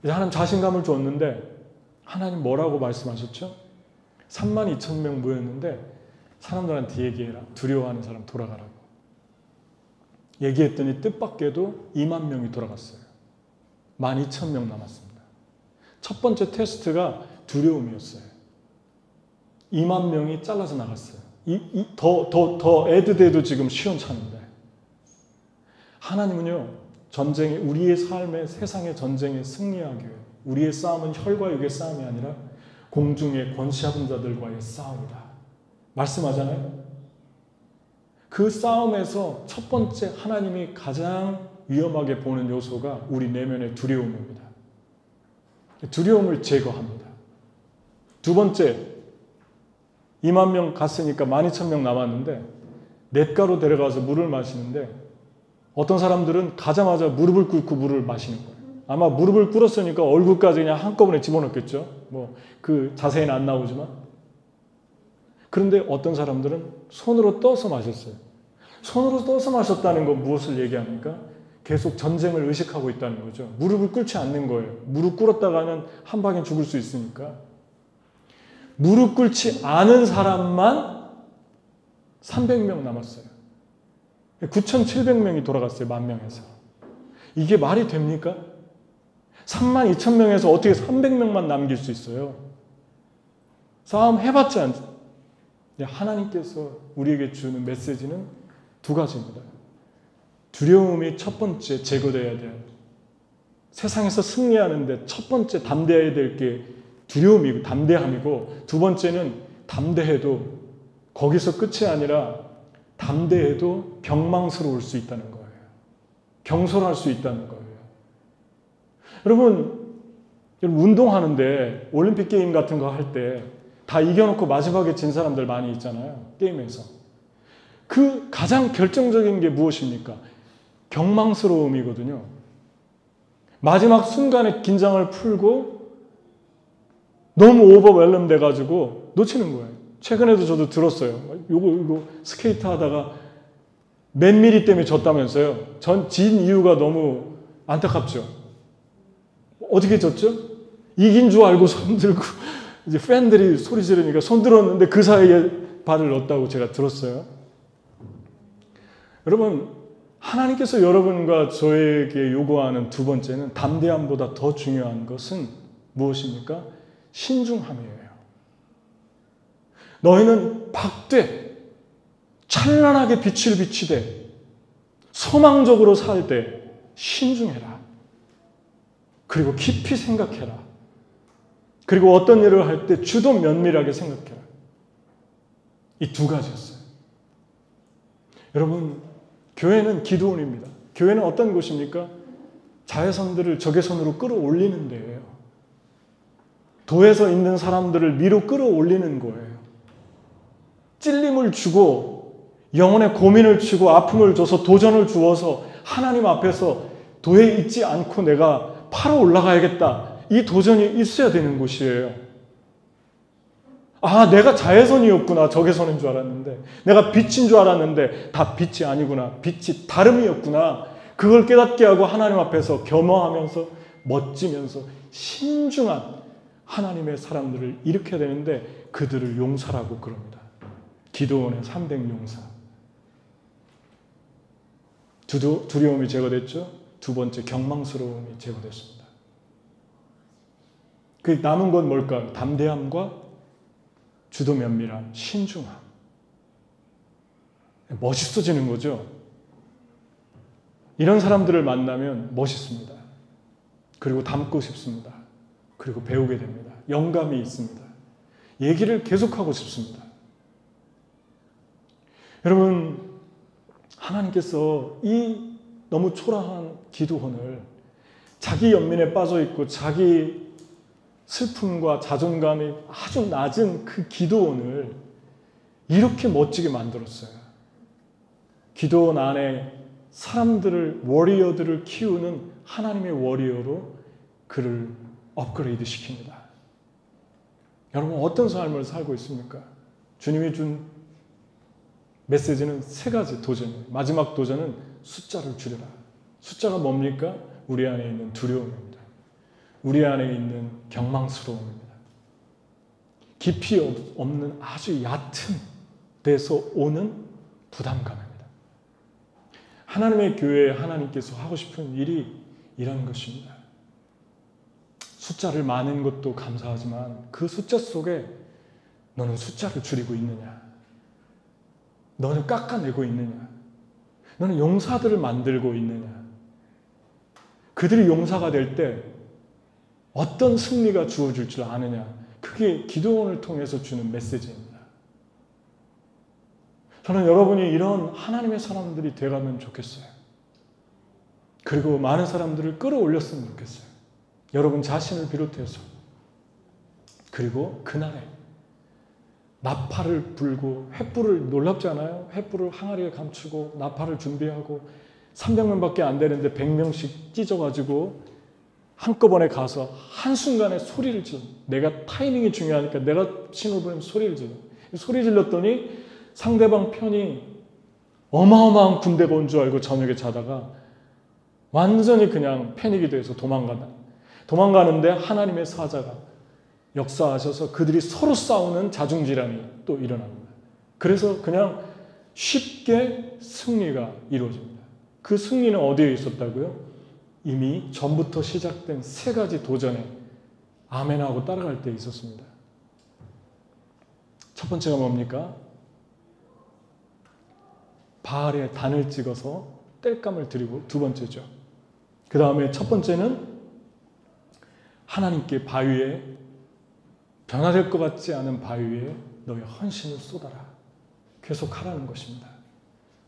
이제 하나님 자신감을 줬는데 하나님 뭐라고 말씀하셨죠? 32,000명 모였는데 사람들한테 얘기해라. 두려워하는 사람 돌아가라고. 얘기했더니 뜻밖에도 2만 명이 돌아갔어요. 12,000명 남았습니다. 첫 번째 테스트가 두려움이었어요. 2만 명이 잘라서 나갔어요. 더 애드돼도 지금 시원찮은데. 하나님은요, 전쟁에, 우리의 삶의 세상의 전쟁에 승리하기 위해 우리의 싸움은 혈과 육의 싸움이 아니라 공중의 권세하던 자들과의 싸움이다. 말씀하잖아요. 그 싸움에서 첫 번째 하나님이 가장 위험하게 보는 요소가 우리 내면의 두려움입니다. 두려움을 제거합니다. 두 번째, 2만 명 갔으니까 12,000명 남았는데 냇가로 데려가서 물을 마시는데 어떤 사람들은 가자마자 무릎을 꿇고 물을 마시는 거예요. 아마 무릎을 꿇었으니까 얼굴까지 그냥 한꺼번에 집어넣겠죠. 뭐 그 자세히는 안 나오지만. 그런데 어떤 사람들은 손으로 떠서 마셨어요. 손으로 떠서 마셨다는 건 무엇을 얘기합니까? 계속 전쟁을 의식하고 있다는 거죠. 무릎을 꿇지 않는 거예요. 무릎 꿇었다가는 한 방에 죽을 수 있으니까. 무릎 꿇지 않은 사람만 300명 남았어요. 9,700명이 돌아갔어요. 10,000명에서. 이게 말이 됩니까? 32,000명에서 어떻게 300명만 남길 수 있어요? 싸움 해봤자 안. 하나님께서 우리에게 주는 메시지는 두 가지입니다. 두려움이 첫 번째 제거되어야 돼요. 세상에서 승리하는데 첫 번째 담대해야 될 게 두려움이고 담대함이고, 두 번째는 담대해도 거기서 끝이 아니라 담대해도 병망스러울 수 있다는 거예요. 경솔할 수 있다는 거예요. 여러분 운동하는데 올림픽 게임 같은 거 할 때 다 이겨놓고 마지막에 진 사람들 많이 있잖아요. 게임에서. 그 가장 결정적인 게 무엇입니까? 경망스러움이거든요. 마지막 순간에 긴장을 풀고 너무 오버웰럼 돼가지고 놓치는 거예요. 최근에도 저도 들었어요. 이거 스케이트 하다가 몇 미리 때문에 졌다면서요. 진 이유가 너무 안타깝죠. 어떻게 졌죠? 이긴 줄 알고 손 들고 이제 팬들이 소리 지르니까 손 들었는데 그 사이에 발을 넣었다고 제가 들었어요. 여러분, 하나님께서 여러분과 저에게 요구하는 두 번째는 담대함보다 더 중요한 것은 무엇입니까? 신중함이에요. 너희는 박되 찬란하게 빛을 비치되 소망적으로 살 때 신중해라. 그리고 깊이 생각해라. 그리고 어떤 일을 할 때 주도 면밀하게 생각해라. 이 두 가지였어요. 여러분, 교회는 기도원입니다. 교회는 어떤 곳입니까? 자외선들을 적외선으로 끌어올리는 데예요. 도에서 있는 사람들을 위로 끌어올리는 거예요. 찔림을 주고 영혼의 고민을 주고 아픔을 줘서 도전을 주어서 하나님 앞에서 도에 있지 않고 내가 팔아 올라가야겠다. 이 도전이 있어야 되는 곳이에요. 아, 내가 자외선이었구나. 적외선인 줄 알았는데. 내가 빛인 줄 알았는데 다 빛이 아니구나. 빛이 다름이었구나. 그걸 깨닫게 하고 하나님 앞에서 겸허하면서 멋지면서 신중한 하나님의 사람들을 일으켜야 되는데 그들을 용사라고 그럽니다. 기도원의 300용사. 두려움이 제거됐죠. 두 번째 경망스러움이 제거됐습니다. 그 남은 건 뭘까요? 담대함과 주도 면밀한 신중함. 멋있어지는 거죠. 이런 사람들을 만나면 멋있습니다. 그리고 닮고 싶습니다. 그리고 배우게 됩니다. 영감이 있습니다. 얘기를 계속하고 싶습니다. 여러분, 하나님께서 이 너무 초라한 기도원을 자기 연민에 빠져있고 자기 슬픔과 자존감이 아주 낮은 그 기도원을 이렇게 멋지게 만들었어요. 기도원 안에 사람들을, 워리어들을 키우는 하나님의 워리어로 그를 업그레이드 시킵니다. 여러분, 어떤 삶을 살고 있습니까? 주님이 준 메시지는 세 가지 도전이에요. 마지막 도전은 숫자를 줄여라. 숫자가 뭡니까? 우리 안에 있는 두려움입니다. 우리 안에 있는 경망스러움입니다. 깊이 없는 아주 얕은 데서 오는 부담감입니다. 하나님의 교회에 하나님께서 하고 싶은 일이 이런 것입니다. 숫자를 많은 것도 감사하지만 그 숫자 속에 너는 숫자를 줄이고 있느냐? 너는 깎아내고 있느냐? 너는 용사들을 만들고 있느냐? 그들이 용사가 될 때 어떤 승리가 주어질 줄 아느냐? 그게 기도원을 통해서 주는 메시지입니다. 저는 여러분이 이런 하나님의 사람들이 되어가면 좋겠어요. 그리고 많은 사람들을 끌어올렸으면 좋겠어요. 여러분 자신을 비롯해서. 그리고 그날에 나팔을 불고 횃불을, 놀랍지 않아요? 횃불을 항아리에 감추고 나팔을 준비하고 300명밖에 안 되는데 100명씩 찢어가지고 한꺼번에 가서 한순간에 소리를 질러. 내가 타이밍이 중요하니까 내가 신호를 보내면 소리를 질러. 소리 질렀더니 상대방 편이 어마어마한 군대가 온 줄 알고 저녁에 자다가 완전히 그냥 패닉이 돼서 도망가는데 하나님의 사자가 역사하셔서 그들이 서로 싸우는 자중질환이 또 일어납니다. 그래서 그냥 쉽게 승리가 이루어집니다. 그 승리는 어디에 있었다고요? 이미 전부터 시작된 3가지 도전에 아멘하고 따라갈 때 있었습니다. 첫 번째가 뭡니까? 바알에 단을 찍어서 땔감을 드리고, 두 번째죠. 그 다음에 첫 번째는 하나님께 바위에, 변화될 것 같지 않은 바위에 너의 헌신을 쏟아라. 계속 하라는 것입니다.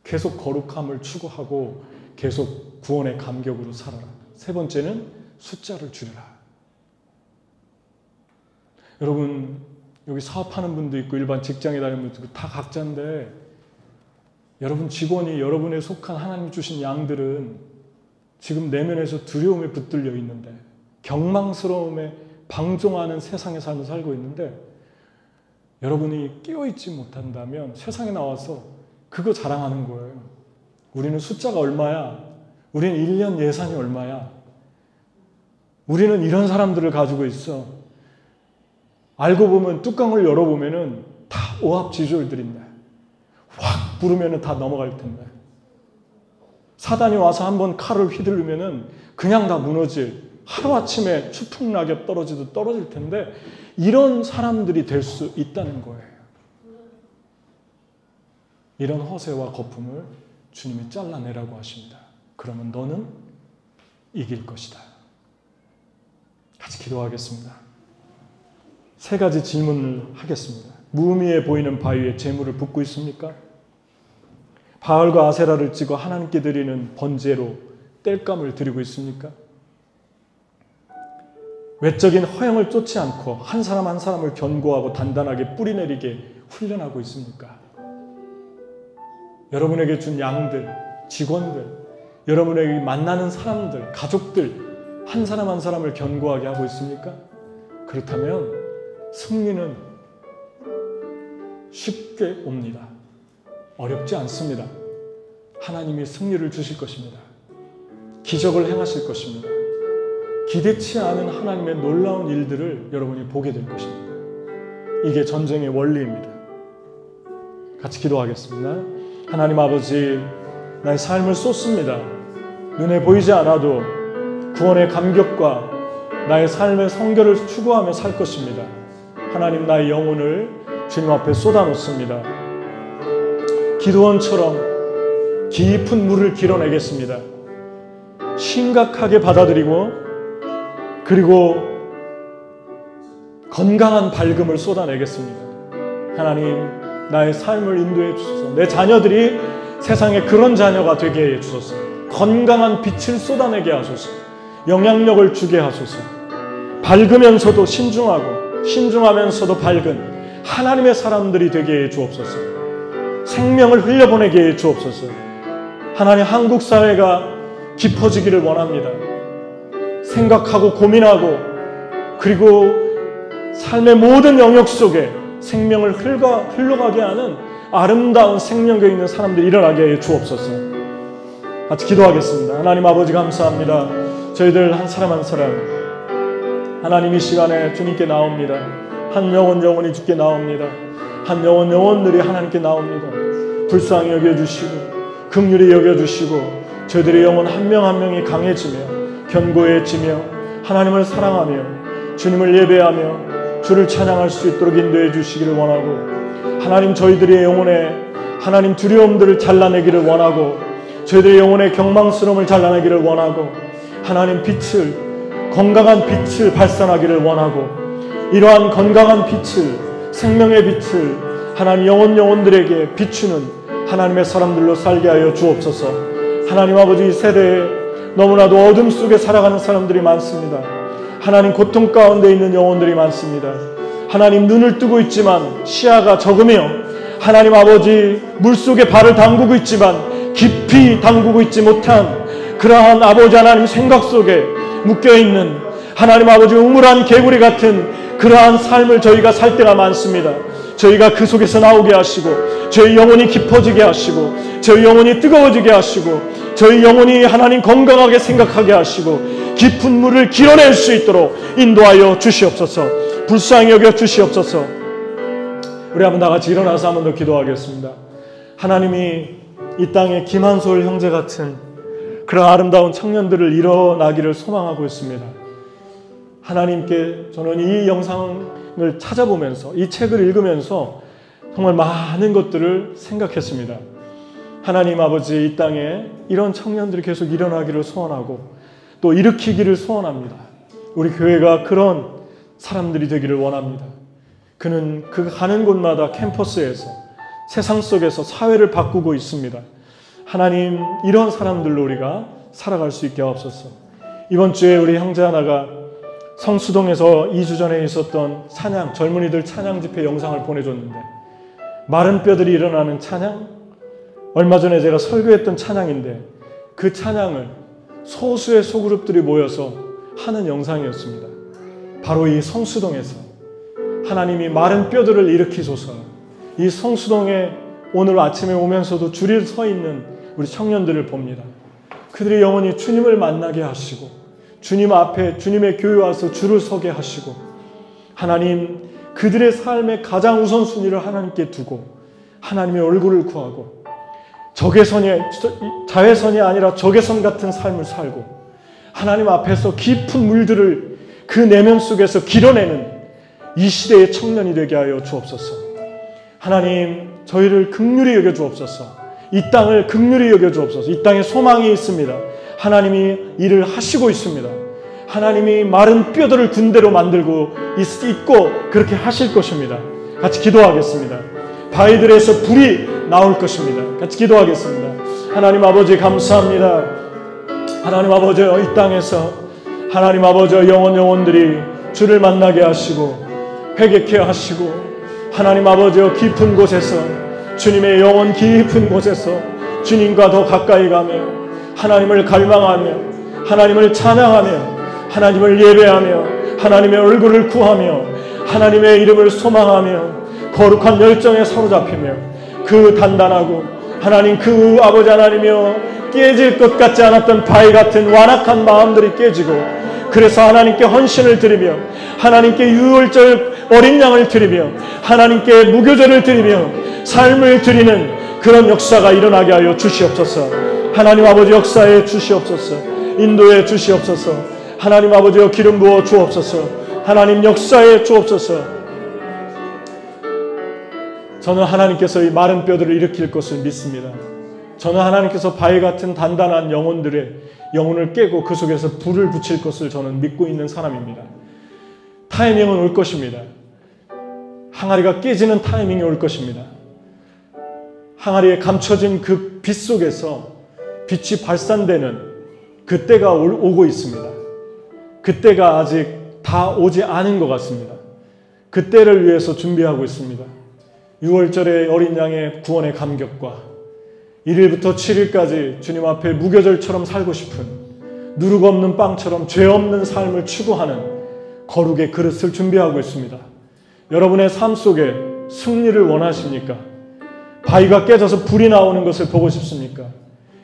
계속 거룩함을 추구하고 계속 구원의 감격으로 살아라. 세 번째는 숫자를 줄여라. 여러분, 여기 사업하는 분도 있고 일반 직장에 다니는 분도 있고 다 각자인데, 여러분 직원이 여러분에 속한 하나님 주신 양들은 지금 내면에서 두려움에 붙들려 있는데, 경망스러움에 방종하는 세상의 삶을 살고 있는데, 여러분이 깨어있지 못한다면 세상에 나와서 그거 자랑하는 거예요. 우리는 숫자가 얼마야? 우리는 1년 예산이 얼마야? 우리는 이런 사람들을 가지고 있어. 알고 보면 뚜껑을 열어보면은 다 오합지졸들인데, 확 부르면은 다 넘어갈 텐데, 사단이 와서 한번 칼을 휘두르면은 그냥 다 무너질, 하루아침에 추풍낙엽 떨어지도 떨어질 텐데, 이런 사람들이 될 수 있다는 거예요. 이런 허세와 거품을 주님이 잘라내라고 하십니다. 그러면 너는 이길 것이다. 같이 기도하겠습니다. 3가지 질문을 하겠습니다. 무의미해 보이는 바위에 재물을 붓고 있습니까? 바알과 아세라를 찍어 하나님께 드리는 번제로 땔감을 드리고 있습니까? 외적인 허영을 쫓지 않고 한 사람 한 사람을 견고하고 단단하게 뿌리내리게 훈련하고 있습니까? 여러분에게 준 양들, 직원들, 여러분에게 만나는 사람들, 가족들, 한 사람 한 사람을 견고하게 하고 있습니까? 그렇다면 승리는 쉽게 옵니다. 어렵지 않습니다. 하나님이 승리를 주실 것입니다. 기적을 행하실 것입니다. 기대치 않은 하나님의 놀라운 일들을 여러분이 보게 될 것입니다. 이게 전쟁의 원리입니다. 같이 기도하겠습니다. 하나님 아버지, 나의 삶을 쏟습니다. 눈에 보이지 않아도 구원의 감격과 나의 삶의 성결을 추구하며 살 것입니다. 하나님, 나의 영혼을 주님 앞에 쏟아놓습니다. 기도원처럼 깊은 물을 길어내겠습니다. 심각하게 받아들이고, 그리고 건강한 밝음을 쏟아내겠습니다. 하나님, 나의 삶을 인도해 주소서. 내 자녀들이 세상에 그런 자녀가 되게 해 주소서. 건강한 빛을 쏟아내게 하소서. 영향력을 주게 하소서. 밝으면서도 신중하고 신중하면서도 밝은 하나님의 사람들이 되게 해 주옵소서. 생명을 흘려보내게 해 주옵소서. 하나님, 한국 사회가 깊어지기를 원합니다. 생각하고 고민하고, 그리고 삶의 모든 영역 속에 생명을 흘러가게 하는 아름다운 생명력 있는 사람들이 일어나게 해 주옵소서. 같이 기도하겠습니다. 하나님 아버지, 감사합니다. 저희들 한 사람 한 사람 하나님 이 시간에 주님께 나옵니다. 한 영혼 영혼이 주께 나옵니다. 한 영혼 영혼들이 하나님께 나옵니다. 불쌍히 여겨주시고 긍휼히 여겨주시고 저희들의 영혼 한 명 한 명이 강해지며 견고해지며 하나님을 사랑하며 주님을 예배하며 주를 찬양할 수 있도록 인도해 주시기를 원하고, 하나님 저희들의 영혼에 하나님 두려움들을 잘라내기를 원하고, 저희들의 영혼의 경망스러움을 잘라내기를 원하고, 하나님 빛을, 건강한 빛을 발산하기를 원하고, 이러한 건강한 빛을, 생명의 빛을 하나님 영혼들에게 비추는 하나님의 사람들로 살게 하여 주옵소서. 하나님 아버지, 이 세대에 너무나도 어둠 속에 살아가는 사람들이 많습니다. 하나님 고통 가운데 있는 영혼들이 많습니다. 하나님 눈을 뜨고 있지만 시야가 적으며, 하나님 아버지 물속에 발을 담그고 있지만 깊이 담그고 있지 못한 그러한 아버지 하나님 생각 속에 묶여있는 하나님 아버지 우물한 개구리 같은 그러한 삶을 저희가 살 때가 많습니다. 저희가 그 속에서 나오게 하시고, 저희 영혼이 깊어지게 하시고, 저희 영혼이 뜨거워지게 하시고, 저희 영혼이 하나님 건강하게 생각하게 하시고, 깊은 물을 길어낼 수 있도록 인도하여 주시옵소서. 불쌍히 여겨 주시옵소서. 우리 한번 다 같이 일어나서 한번 더 기도하겠습니다. 하나님이 이 땅에 김한솔 형제 같은 그런 아름다운 청년들을 일어나기를 소망하고 있습니다. 하나님께 저는 이 영상을 찾아보면서, 이 책을 읽으면서 정말 많은 것들을 생각했습니다. 하나님 아버지, 이 땅에 이런 청년들이 계속 일어나기를 소원하고 또 일으키기를 소원합니다. 우리 교회가 그런 사람들이 되기를 원합니다. 그는 그 가는 곳마다 캠퍼스에서, 세상 속에서 사회를 바꾸고 있습니다. 하나님, 이런 사람들로 우리가 살아갈 수 있게 하옵소서. 이번 주에 우리 형제 하나가 성수동에서 2주 전에 있었던 찬양, 젊은이들 찬양 집회 영상을 보내줬는데, 마른 뼈들이 일어나는 찬양, 얼마 전에 제가 설교했던 찬양인데 그 찬양을 소수의 소그룹들이 모여서 하는 영상이었습니다. 바로 이 성수동에서 하나님이 마른 뼈들을 일으키소서. 이 성수동에 오늘 아침에 오면서도 줄이 서 있는 우리 청년들을 봅니다. 그들의 영혼이 주님을 만나게 하시고, 주님 앞에 주님의 교회 와서 줄을 서게 하시고, 하나님 그들의 삶의 가장 우선순위를 하나님께 두고 하나님의 얼굴을 구하고, 자외선이 아니라 적외선 같은 삶을 살고, 하나님 앞에서 깊은 물들을 그 내면 속에서 길어내는 이 시대의 청년이 되게 하여 주옵소서. 하나님, 저희를 긍휼히 여겨 주옵소서. 이 땅을 긍휼히 여겨 주옵소서. 이 땅에 소망이 있습니다. 하나님이 일을 하시고 있습니다. 하나님이 마른 뼈들을 군대로 만들고 있고 그렇게 하실 것입니다. 같이 기도하겠습니다. 바위들에서 불이 나올 것입니다. 같이 기도하겠습니다. 하나님 아버지, 감사합니다. 하나님 아버지, 이 땅에서 하나님 아버지 영혼들이 주를 만나게 하시고 회개케 하시고, 하나님 아버지 깊은 곳에서, 주님의 영혼 깊은 곳에서 주님과 더 가까이 가며 하나님을 갈망하며 하나님을 찬양하며 하나님을 예배하며 하나님의 얼굴을 구하며 하나님의 이름을 소망하며 거룩한 열정에 사로잡히며, 그 단단하고 하나님 그 아버지 하나님이여 깨질 것 같지 않았던 바위 같은 완악한 마음들이 깨지고, 그래서 하나님께 헌신을 드리며 하나님께 유월절 어린 양을 드리며 하나님께 무교절을 드리며 삶을 드리는 그런 역사가 일어나게 하여 주시옵소서. 하나님 아버지, 역사에 주시옵소서. 인도에 주시옵소서. 하나님 아버지여 기름 부어 주옵소서. 하나님 역사에 주옵소서. 저는 하나님께서 이 마른 뼈들을 일으킬 것을 믿습니다. 저는 하나님께서 바위 같은 단단한 영혼들의 영혼을 깨고 그 속에서 불을 붙일 것을 저는 믿고 있는 사람입니다. 타이밍은 올 것입니다. 항아리가 깨지는 타이밍이 올 것입니다. 항아리에 감춰진 그 빛 속에서 빛이 발산되는 그때가 오고 있습니다. 그때가 아직 다 오지 않은 것 같습니다. 그때를 위해서 준비하고 있습니다. 6월절의 어린 양의 구원의 감격과 1일부터 7일까지 주님 앞에 무교절처럼 살고 싶은, 누룩 없는 빵처럼 죄 없는 삶을 추구하는 거룩의 그릇을 준비하고 있습니다. 여러분의 삶 속에 승리를 원하십니까? 바위가 깨져서 불이 나오는 것을 보고 싶습니까?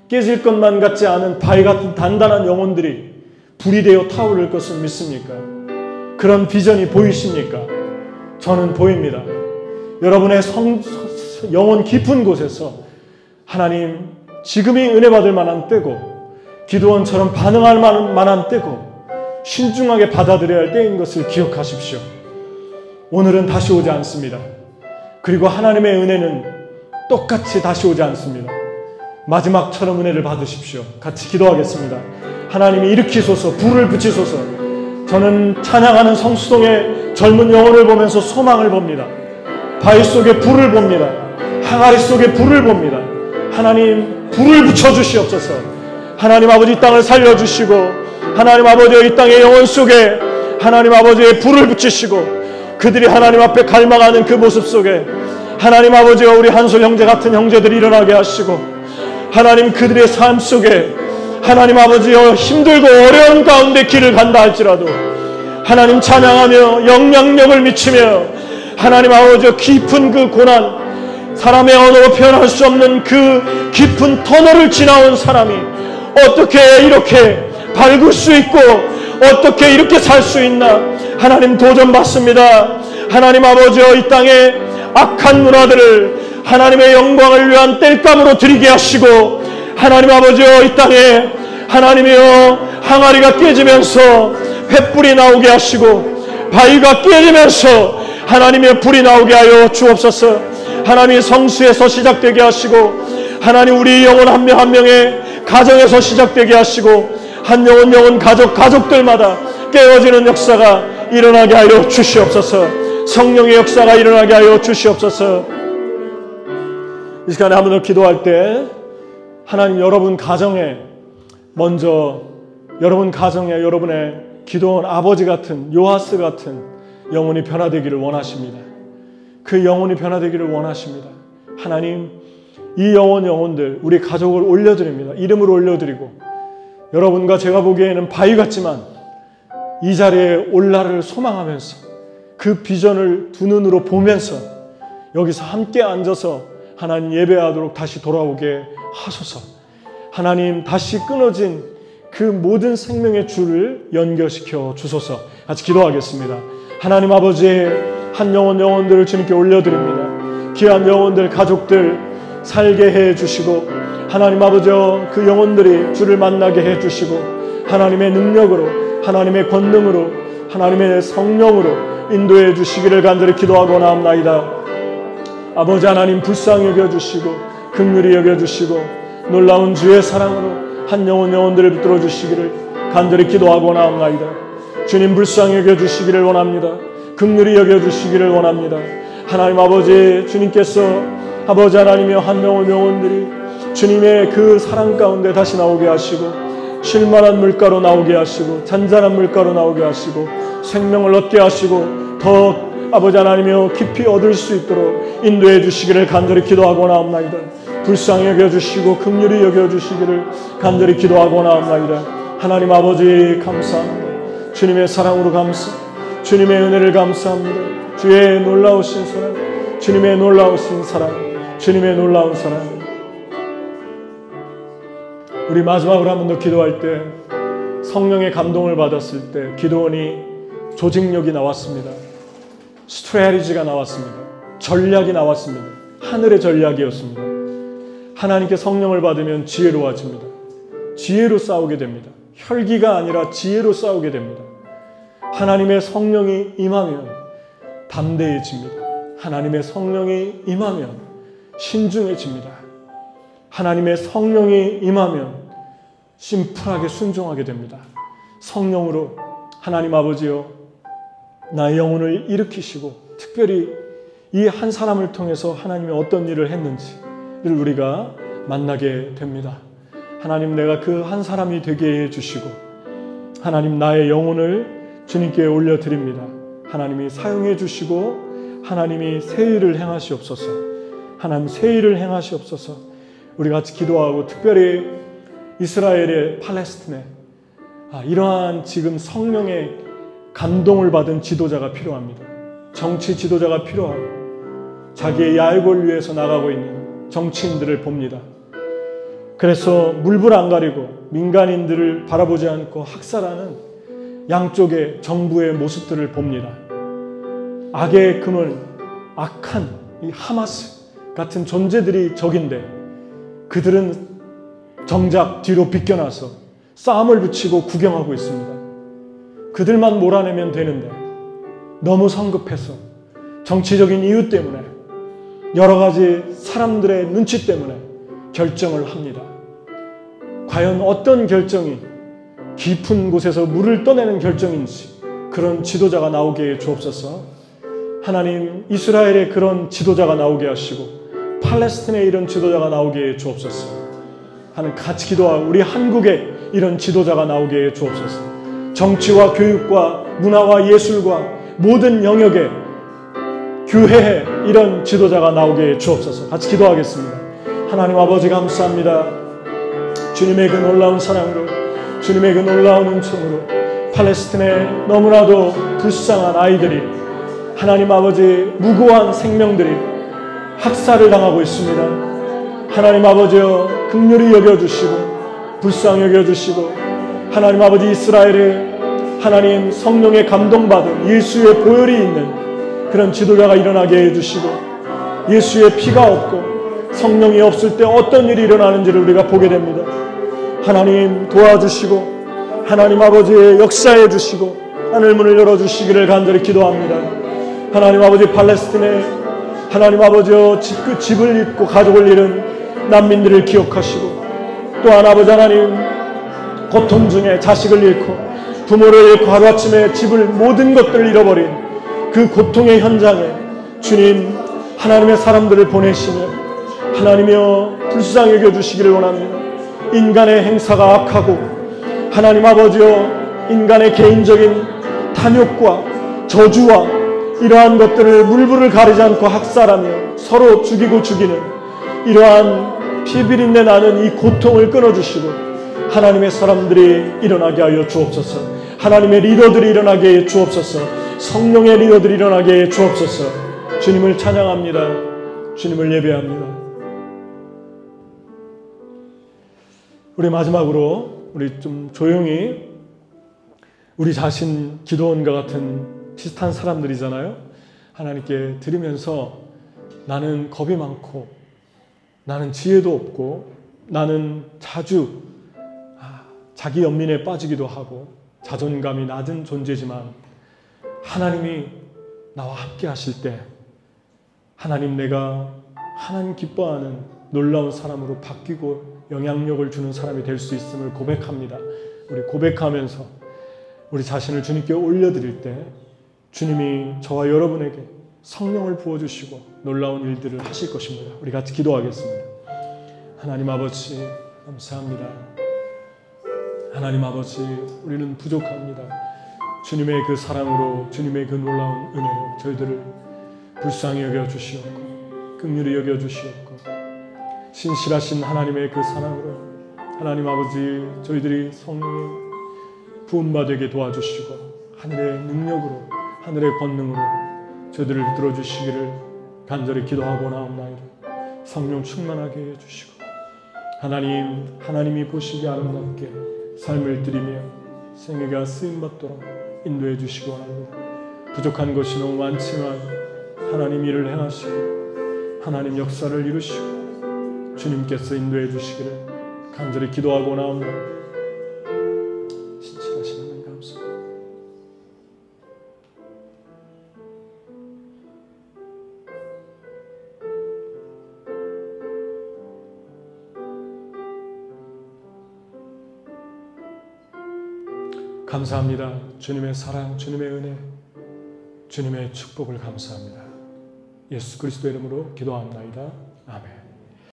깨질 것만 같지 않은 바위 같은 단단한 영혼들이 불이 되어 타오를 것을 믿습니까? 그런 비전이 보이십니까? 저는 보입니다. 여러분의 영혼 깊은 곳에서 하나님, 지금이 은혜 받을 만한 때고 기드온처럼 반응할 만한 때고 신중하게 받아들여야 할 때인 것을 기억하십시오. 오늘은 다시 오지 않습니다. 그리고 하나님의 은혜는 똑같이 다시 오지 않습니다. 마지막처럼 은혜를 받으십시오. 같이 기도하겠습니다. 하나님이 일으키소서, 불을 붙이소서. 저는 찬양하는 성수동의 젊은 영혼을 보면서 소망을 봅니다. 바위 속에 불을 봅니다. 항아리 속에 불을 봅니다. 하나님, 불을 붙여주시옵소서. 하나님 아버지, 이 땅을 살려주시고 하나님 아버지, 이 땅의 영혼 속에 하나님 아버지의 불을 붙이시고 그들이 하나님 앞에 갈망하는 그 모습 속에 하나님 아버지와 우리 한솔 형제 같은 형제들이 일어나게 하시고 하나님, 그들의 삶 속에 하나님 아버지여 힘들고 어려운 가운데 길을 간다 할지라도 하나님 찬양하며 영향력을 미치며 하나님 아버지여 깊은 그 고난, 사람의 언어로 표현할 수 없는 그 깊은 터널을 지나온 사람이 어떻게 이렇게 밝을 수 있고 어떻게 이렇게 살 수 있나. 하나님 도전받습니다. 하나님 아버지여, 이 땅에 악한 문화들을 하나님의 영광을 위한 땔감으로 드리게 하시고 하나님 아버지여, 이 땅에 하나님이여 항아리가 깨지면서 횃불이 나오게 하시고 바위가 깨지면서 하나님의 불이 나오게 하여 주옵소서. 하나님이 성수에서 시작되게 하시고 하나님, 우리 영혼 한 명 한 명의 가정에서 시작되게 하시고 한 영혼 가족들마다 깨어지는 역사가 일어나게 하여 주시옵소서. 성령의 역사가 일어나게 하여 주시옵소서. 이 시간에 한 번 더 기도할 때 하나님, 여러분 가정에 먼저 여러분 가정에 여러분의 기도원 아버지 같은 요하스 같은 영혼이 변화되기를 원하십니다. 그 영혼이 변화되기를 원하십니다. 하나님, 이 영혼들 우리 가족을 올려드립니다. 이름을 올려드리고 여러분과 제가 보기에는 바위 같지만 이 자리에 올라를 소망하면서 그 비전을 두 눈으로 보면서 여기서 함께 앉아서 하나님 예배하도록 다시 돌아오게 하소서. 하나님, 다시 끊어진 그 모든 생명의 줄을 연결시켜 주소서. 같이 기도하겠습니다. 하나님 아버지의 한 영혼들을 주님께 올려드립니다. 귀한 영혼들, 가족들 살게 해 주시고 하나님 아버지여, 그 영혼들이 주를 만나게 해 주시고 하나님의 능력으로, 하나님의 권능으로, 하나님의 성령으로 인도해 주시기를 간절히 기도하고 나옵나이다. 아버지 하나님, 불쌍히 여겨주시고 긍휼히 여겨주시고 놀라운 주의 사랑으로 한 영혼들을 붙들어 주시기를 간절히 기도하고 나옵나이다. 주님, 불쌍히 여겨주시기를 원합니다. 긍휼히 여겨주시기를 원합니다. 하나님 아버지, 주님께서 아버지 하나님의 한 영혼들이 주님의 그 사랑 가운데 다시 나오게 하시고 쉴만한 물가로 나오게 하시고 잔잔한 물가로 나오게 하시고 생명을 얻게 하시고 더 아버지 하나님이여 깊이 얻을 수 있도록 인도해 주시기를 간절히 기도하고 나옵나이다. 불쌍히 여겨주시고 긍휼히 여겨주시기를 간절히 기도하고 나옵나이다. 하나님 아버지, 감사합니다. 주님의 사랑으로 감사, 주님의 은혜를 감사합니다. 주의 놀라우신 사랑, 주님의 놀라우신 사랑, 주님의 놀라운 사랑. 우리 마지막으로 한 번 더 기도할 때 성령의 감동을 받았을 때 기도원이 조직력이 나왔습니다. 스트래티지가 나왔습니다. 전략이 나왔습니다. 하늘의 전략이었습니다. 하나님께 성령을 받으면 지혜로워집니다. 지혜로 싸우게 됩니다. 혈기가 아니라 지혜로 싸우게 됩니다. 하나님의 성령이 임하면 담대해집니다. 하나님의 성령이 임하면 신중해집니다. 하나님의 성령이 임하면 심플하게 순종하게 됩니다. 성령으로 하나님 아버지여, 나의 영혼을 일으키시고 특별히 이 한 사람을 통해서 하나님이 어떤 일을 했는지를 우리가 만나게 됩니다. 하나님, 내가 그 한 사람이 되게 해주시고 하나님, 나의 영혼을 주님께 올려드립니다. 하나님이 사용해 주시고 하나님이 새 일을 행하시옵소서. 하나님, 새 일을 행하시옵소서. 우리 같이 기도하고 특별히 이스라엘의 팔레스틴에 이러한 지금 성령의 감동을 받은 지도자가 필요합니다. 정치 지도자가 필요하고 자기의 야욕을 위해서 나가고 있는 정치인들을 봅니다. 그래서 물불 안 가리고 민간인들을 바라보지 않고 학살하는 양쪽의 정부의 모습들을 봅니다. 악의 그물, 악한 이 하마스 같은 존재들이 적인데 그들은 정작 뒤로 비껴나서 싸움을 붙이고 구경하고 있습니다. 그들만 몰아내면 되는데 너무 성급해서 정치적인 이유 때문에 여러 가지 사람들의 눈치 때문에 결정을 합니다. 과연 어떤 결정이 깊은 곳에서 물을 떠내는 결정인지 그런 지도자가 나오게 해 주옵소서. 하나님, 이스라엘에 그런 지도자가 나오게 하시고 팔레스틴에 이런 지도자가 나오게 해 주옵소서. 하나님, 같이 기도하고 우리 한국에 이런 지도자가 나오게 해 주옵소서. 정치와 교육과 문화와 예술과 모든 영역에 교회에 이런 지도자가 나오게 해 주옵소서. 같이 기도하겠습니다. 하나님 아버지 감사합니다. 주님의 그 놀라운 사랑으로, 주님의 그 놀라운 은총으로 팔레스틴에 너무나도 불쌍한 아이들이, 하나님 아버지 무고한 생명들이 학살을 당하고 있습니다. 하나님 아버지여 긍휼히 여겨주시고 불쌍히 여겨주시고, 하나님 아버지 이스라엘에 하나님 성령의 감동받은 예수의 보혈이 있는 그런 지도자가 일어나게 해주시고, 예수의 피가 없고 성령이 없을 때 어떤 일이 일어나는지를 우리가 보게 됩니다. 하나님 도와주시고 하나님 아버지의 역사해 주시고 하늘문을 열어주시기를 간절히 기도합니다. 하나님 아버지 팔레스틴에 하나님 아버지여 그 집을 잃고 가족을 잃은 난민들을 기억하시고, 또한 아버지 하나님 고통 중에 자식을 잃고 부모를 잃고 하루아침에 집을 모든 것들을 잃어버린 그 고통의 현장에 주님 하나님의 사람들을 보내시며 하나님이여 불쌍히 여겨주시기를 원합니다. 인간의 행사가 악하고 하나님 아버지여 인간의 개인적인 탐욕과 저주와 이러한 것들을 물불을 가리지 않고 학살하며 서로 죽이고 죽이는 이러한 피비린내 나는 이 고통을 끊어주시고 하나님의 사람들이 일어나게 하여 주옵소서. 하나님의 리더들이 일어나게 해 주옵소서. 성령의 리더들이 일어나게 해 주옵소서. 주님을 찬양합니다. 주님을 예배합니다. 우리 마지막으로 우리 좀 조용히 우리 자신 기도원과 같은 비슷한 사람들이잖아요. 하나님께 드리면서 나는 겁이 많고 나는 지혜도 없고 나는 자주 자기 연민에 빠지기도 하고 자존감이 낮은 존재지만 하나님이 나와 함께 하실 때 하나님, 내가 하나님 기뻐하는 놀라운 사람으로 바뀌고 영향력을 주는 사람이 될 수 있음을 고백합니다. 우리 고백하면서 우리 자신을 주님께 올려드릴 때 주님이 저와 여러분에게 성령을 부어주시고 놀라운 일들을 하실 것입니다. 우리 같이 기도하겠습니다. 하나님 아버지 감사합니다. 하나님 아버지, 우리는 부족합니다. 주님의 그 사랑으로, 주님의 그 놀라운 은혜로 저희들을 불쌍히 여겨주시옵고 긍휼히 여겨주시옵고, 신실하신 하나님의 그 사랑으로 하나님 아버지 저희들이 성령의 부음받게 도와주시고 하늘의 능력으로, 하늘의 권능으로 저희들을 들어주시기를 간절히 기도하고 나옵나이다. 성령 충만하게 해주시고 하나님이 보시기 아름답게 삶을 드리며 생애가 쓰임받도록 인도해 주시기 원합니다. 부족한 것이 너무 많지만 하나님 일을 행하시고 하나님 역사를 이루시고 주님께서 인도해 주시기를 간절히 기도하고 나옵니다. 신실하신 하나님 감사합니다. 감사합니다. 주님의 사랑, 주님의 은혜, 주님의 축복을 감사합니다. 예수 그리스도의 이름으로 기도합나이다. 아멘.